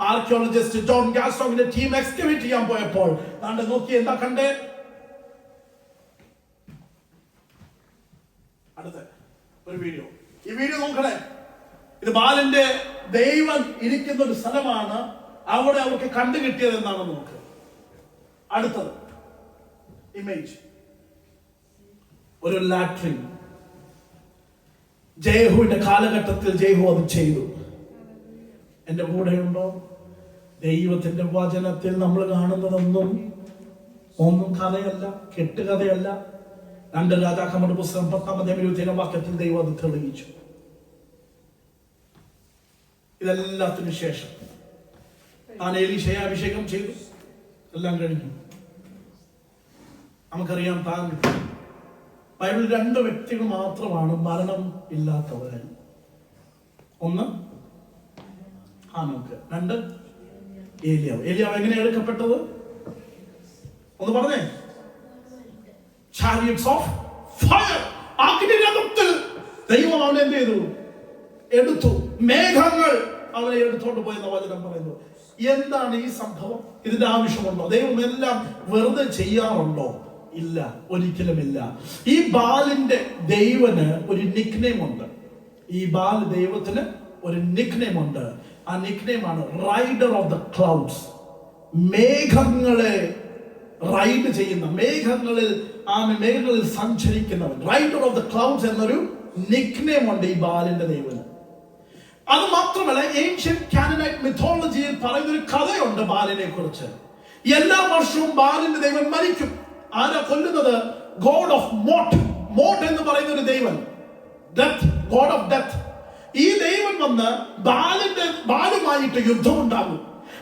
ആർക്കിയോളജിസ്റ്റ് ജോൺ ഗാസ്റ്റോങ്ങിന്റെ ടീം എക്സ്കവേറ്റ് ചെയ്യാൻ പോയപ്പോൾ നോക്കി എന്താ കണ്ടേ? അടുത്ത ഒരു വീഡിയോ, ഈ വീഡിയോ നോക്കണേ. ഇത് ബാലിന്റെ ദൈവം ഇരിക്കുന്ന ഒരു സ്ഥലമാണ്. അവിടെ അവർക്ക് കണ്ടു കിട്ടിയത് എന്താണെന്ന് നോക്ക്. അടുത്തത് ഇമേജ്, ഒരു ലാട്രിൻ. ജേഹുവിന്റെ കാലഘട്ടത്തിൽ ജേഹു അത് ചെയ്തു. എന്റെ കൂടെയുണ്ടോ? ദൈവത്തിന്റെ വചനത്തിൽ നമ്മൾ കാണുന്നതൊന്നും കഥയല്ല, കെട്ടുകഥയല്ല. 2 രാജാക്കന്മാരുടെ പുസ്തകം 10-ാം അധ്യായം 27-ാം വാക്യത്തിൽ ദൈവം അത് തെളിയിച്ചു. ഇതെല്ലാത്തിനു ശേഷം താൻ എലീശയെ അഭിഷേകം ചെയ്തു. എല്ലാം കഴിഞ്ഞു. നമുക്കറിയാം, താൻ ബൈബിളിൽ 2 വ്യക്തികൾ മാത്രമാണ് മരണം ഇല്ലാത്തവർ. ഒന്ന് ഹാനോക്ക്, 2 ഏലിയാവ്. ഏലിയാവ് എങ്ങനെ എടുക്കപ്പെട്ടത്? ഒന്ന് പറഞ്ഞേ. chariots of fire, അഗ്നിരഥത്തിൽ ദൈവം അവനെ എന്ത് ചെയ്തു? എടുത്തു. മേഘങ്ങൾ അവനെ എടുത്തോണ്ട് പോയെന്ന വചനം പറയുന്നു. എന്താണ് ഈ സംഭവം? ഇതിന്റെ ആവശ്യമുണ്ടോ? ദൈവം എല്ലാം വെറുതെ ചെയ്യാറുണ്ടോ? ഇല്ല, ഒരിക്കലുമില്ല. ഈ ബാലിന്റെ ദൈവന് ഒരു നിക്നെയിം ഉണ്ട്. ഈ ബാൽ ദൈവത്തിന് ഒരു നിക്നെയിം ഉണ്ട്. ആ നിക്നെയിമാണ് റൈഡർ ഓഫ് ദ ക്ലൗഡ്സ്. മേഘങ്ങളെ റൈഡ് ചെയ്യുന്ന, മേഘങ്ങളിൽ സഞ്ചരിക്കുന്നവൻ, റൈഡർ ഓഫ് ദ ക്ലൗഡ്സ് എന്നൊരു നിക്നെയിം ഉണ്ട് ഈ ബാലിന്റെ ദൈവന്. അത് മാത്രമല്ല, ഏൻഷ്യൻ കാനനൈറ്റ് മിഥോളജിയിൽ പറയുന്ന ഒരു കഥയുണ്ട് ബാലിനെ കുറിച്ച്. എല്ലാ വർഷവും ബാലിന്റെ ദൈവൻ മരിക്കും. ആരാ കൊല്ലുന്നത്? ഗോഡ് ഓഫ് മോട്ട്. മോട്ട് എന്ന് പറയുന്ന ഒരു ദൈവൻ, ഡെത്ത്, ഗോഡ് ഓഫ് ഡെത്ത്. ഈ ദൈവൻ വന്ന് ബാലുമായിട്ട് യുദ്ധമുണ്ടാകും.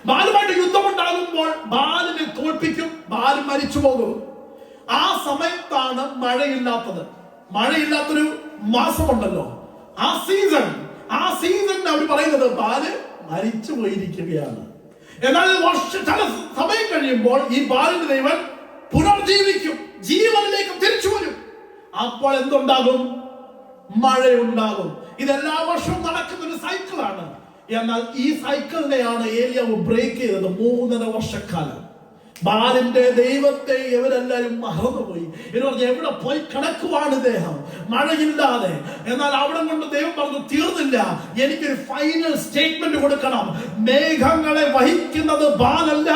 ബാലുമായിട്ട് യുദ്ധമുണ്ടാകുമ്പോൾ ബാലിനെ തോൽപ്പിക്കും, ബാല് മരിച്ചു പോകും. ആ സമയത്താണ് മഴയില്ലാത്തത്. മഴയില്ലാത്തൊരു മാസമുണ്ടല്ലോ, ആ സീസൺ അവർ പറയുന്നത് ബാല് മരിച്ചു പോയിരിക്കുകയാണ്. എന്നാൽ ചില സമയം കഴിയുമ്പോൾ ഈ ബാലിന്റെ ദൈവൻ പുനർജീവിക്കും, ജീവനിലേക്ക് തിരിച്ചു വരും. അപ്പോൾ എന്തുണ്ടാകും? മഴയുണ്ടാകും. ഇതെല്ലാ വർഷവും നടക്കുന്ന ഒരു സൈക്കിളാണ്. എന്നാൽ ഈ സൈക്കിളിനെയാണ് ഏലിയാവ് ബ്രേക്ക് ചെയ്തത്. 3.5 വർഷക്കാലം ബാലിന്റെ ദൈവത്തെ ഇവരെല്ലാവരും മറന്നുപോയി. എന്ന് പറഞ്ഞാൽ എവിടെ പോയി കിടക്കുവാണ് ഇദ്ദേഹം, മഴയില്ലാതെ. എന്നാൽ അവിടെ കൊണ്ട് ദൈവം പറഞ്ഞു, തീർന്നില്ല, എനിക്കൊരു ഫൈനൽ സ്റ്റേറ്റ്മെന്റ് കൊടുക്കണം. മേഘങ്ങളെ വഹിക്കുന്നത് ബാലല്ല,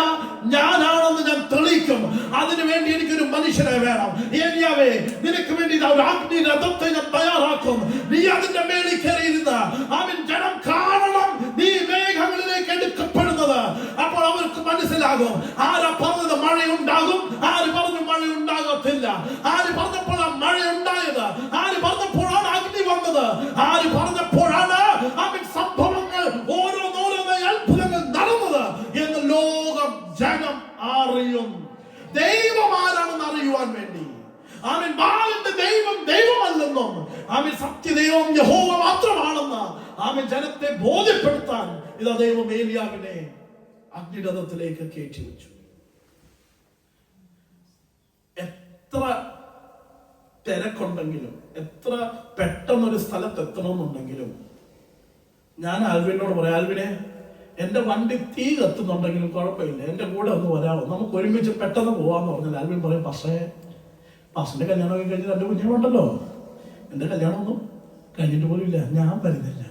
ഞാനാണെന്ന് ഞാൻ തെളിയിക്കും. അതിനുവേണ്ടി എനിക്കൊരു മനുഷ്യനെ വേണം. ഏലിയാവേ, നിനക്ക് വേണ്ടി ഒരു അഗ്നി രഥത്തെ ഞാൻ തയ്യാറാക്കും. നീ അതിന്റെ മേളിൽ കയറിയിരുന്ന് ജനം കാണണം നീ മേഘങ്ങളിലേക്ക് എടുക്കപ്പെടുന്നത്. അപ്പോൾ അവർക്ക് മനസ്സിലാകും ആരാ പറഞ്ഞത് മഴയുണ്ടാകും, ആര് പറഞ്ഞു മഴയുണ്ടാകത്തില്ല, ആര് പറഞ്ഞപ്പോഴാണ് മഴയുണ്ടായത്, ആര് പറഞ്ഞപ്പോഴാണ് അഗ്നി വന്നത്, ആര് പറഞ്ഞപ്പോഴാണ് സംഭവങ്ങൾ ഓരോന്നോരോന്നായി അത്ഭുതങ്ങൾ നടന്നത് എന്ന് ലോകം ജനം അറിയും. ദൈവം ആരാണെന്ന് അറിയുവാൻ വേണ്ടി. ബാലിന്റെ ദൈവം ദൈവമല്ലെന്നും സത്യദൈവം യഹോവ മാത്രമാണെന്ന് ജനത്തെ ബോധ്യപ്പെടുത്താൻ ഇതാ ദൈവം ഏലിയാവിനെ അഗ്നിരഥത്തിലേക്ക് കയറ്റി വെച്ചു. എത്ര തിരക്കുണ്ടെങ്കിലും, എത്ര പെട്ടെന്നൊരു സ്ഥലത്ത് എത്തണമെന്നുണ്ടെങ്കിലും, ഞാൻ ആൽവിനോട് പറയാം, ആൽവിനെ, എന്റെ വണ്ടി തീ കത്തുന്നുണ്ടെങ്കിലും കുഴപ്പമില്ല, എന്റെ കൂടെ ഒന്ന് വരാമോ, നമുക്ക് ഒരുമിച്ച് പെട്ടെന്ന് പോവാന്ന് പറഞ്ഞാൽ ആൽവിൻ പറയും, പാസ്റ്ററിന്റെ കല്യാണം കഴിഞ്ഞ് 2 കുഞ്ഞുങ്ങളുണ്ടല്ലോ, എന്റെ കല്യാണമൊന്നും കഴിഞ്ഞിട്ട് പോലും ഇല്ല, ഞാൻ വരുന്നില്ല,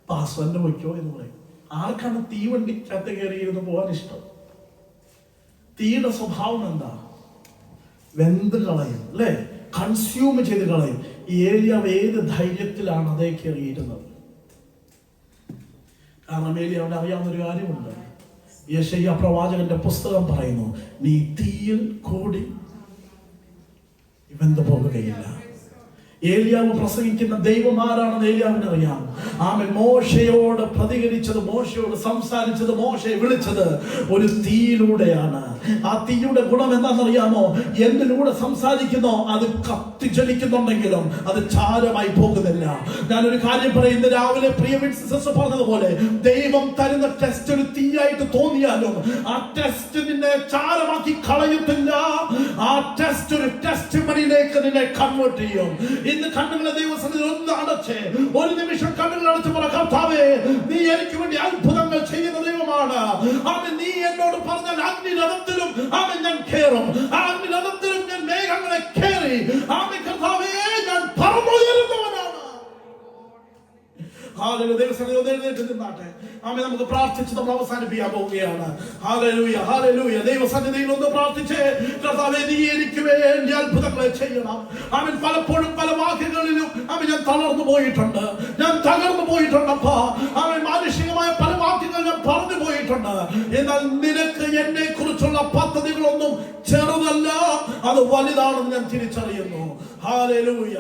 പാസ്റ്ററിന്റെ വയ്ക്കോ എന്ന് പറയും. ആർക്കാണ് തീവണ്ടിക്കകത്ത് കയറിയിരുന്ന് പോകാൻ ഇഷ്ടം? തീയുടെ സ്വഭാവം എന്താ? വെന്ത് കളയും, അല്ലെ? കൺസ്യൂം ചെയ്ത് കളയും. ഏലിയാവ് ഏത് ധൈര്യത്തിലാണ് അതേ കയറിയിരുന്നത്? കാരണം ഏലിയാവിന് അറിയാവുന്ന ഒരു കാര്യമുണ്ട്. യെശയ്യാ പ്രവാചകന്റെ പുസ്തകം പറയുന്നു, നീ തീയിൽ കൂടി വെന്ത് പോകുകയില്ല. ഏലിയാവ് പ്രസംഗിക്കുന്ന ദൈവം ആരാണെന്ന് ഏലിയാവിന് അറിയാം. മോശയോട് പ്രതികരിച്ചത്, മോശയോട് സംസാരിച്ചത്, മോശയെ വിളിച്ചത് ഒരു തീയിലൂടെയാണ്. ആ തീയുടെ ഗുണം എന്താണെന്നറിയാമോ? എന്തിലൂടെ സംസാരിക്കുന്നോ അത് കത്തിജ്വലിക്കുന്നുണ്ടെങ്കിലും അത് ചാരമായി പോകുന്നില്ല. ഞാനൊരു കാര്യം പറയുന്നത്, രാവിലെ പ്രിയ സിസ്റ്റർ പറഞ്ഞതുപോലെ, ദൈവം തരുന്ന ടെസ്റ്റ് ഒരു തീയായിട്ട് തോന്നിയാലും ആ ടെസ്റ്റ് നിന്നെ ചാരമാക്കി കളയത്തില്ല. ആ ടെസ്റ്റ് ഒരു ടെസ്റ്റ് മണിയിലേക്ക് നിന്നെ കൺവേർട്ട് ചെയ്യും. ഇന്ന് കണ്ണുകളെ ദൈവസന്നിധിയിൽ ഒന്ന് അടച്ച് ഒരു നിമിഷം കണ്ണുകൾ അടച്ച് പറ, കർത്താവേ, നീ എനിക്ക് വേണ്ടി അത്ഭുതങ്ങൾ ചെയ്യുന്ന ദൈവമാണ്. നീ എന്നോട് പറഞ്ഞാൽ അഗ്നിരഥത്തിലും ഞാൻ കയറും, അഗ്നിരഥത്തിലും ഞാൻ മേഘങ്ങളെ കയറി, കർത്താവേ, ഞാൻ പറന്നുയരുന്നവനാണ്. നമുക്ക് പ്രാർത്ഥിച്ച് നമ്മൾ അവസാനിപ്പിക്കാൻ പോവുകയാണ്. ദൈവസന്നിധിയിൽ ഒന്ന് പ്രാർത്ഥിച്ച്, കർത്താവേ, നീ എനിക്ക് വേണ്ടി അത്ഭുതങ്ങളെ ചെയ്യണം. പലപ്പോഴും പല വാക്കുകളിലും ഞാൻ തളർന്നു പോയിട്ടുണ്ട്, ഞാൻ തകർന്നു പോയിട്ടുണ്ടപ്പോ. മാനുഷികമായ പല വാക്കുകൾ ഞാൻ പറഞ്ഞു പോയിട്ടുണ്ട്. എന്നാൽ നിനക്ക് എന്നെ കുറിച്ചുള്ള പദ്ധതികളൊന്നും ചെറുതല്ല, അത് വലുതാണെന്ന് ഞാൻ തിരിച്ചറിയുന്നു. ഹല്ലേലൂയ.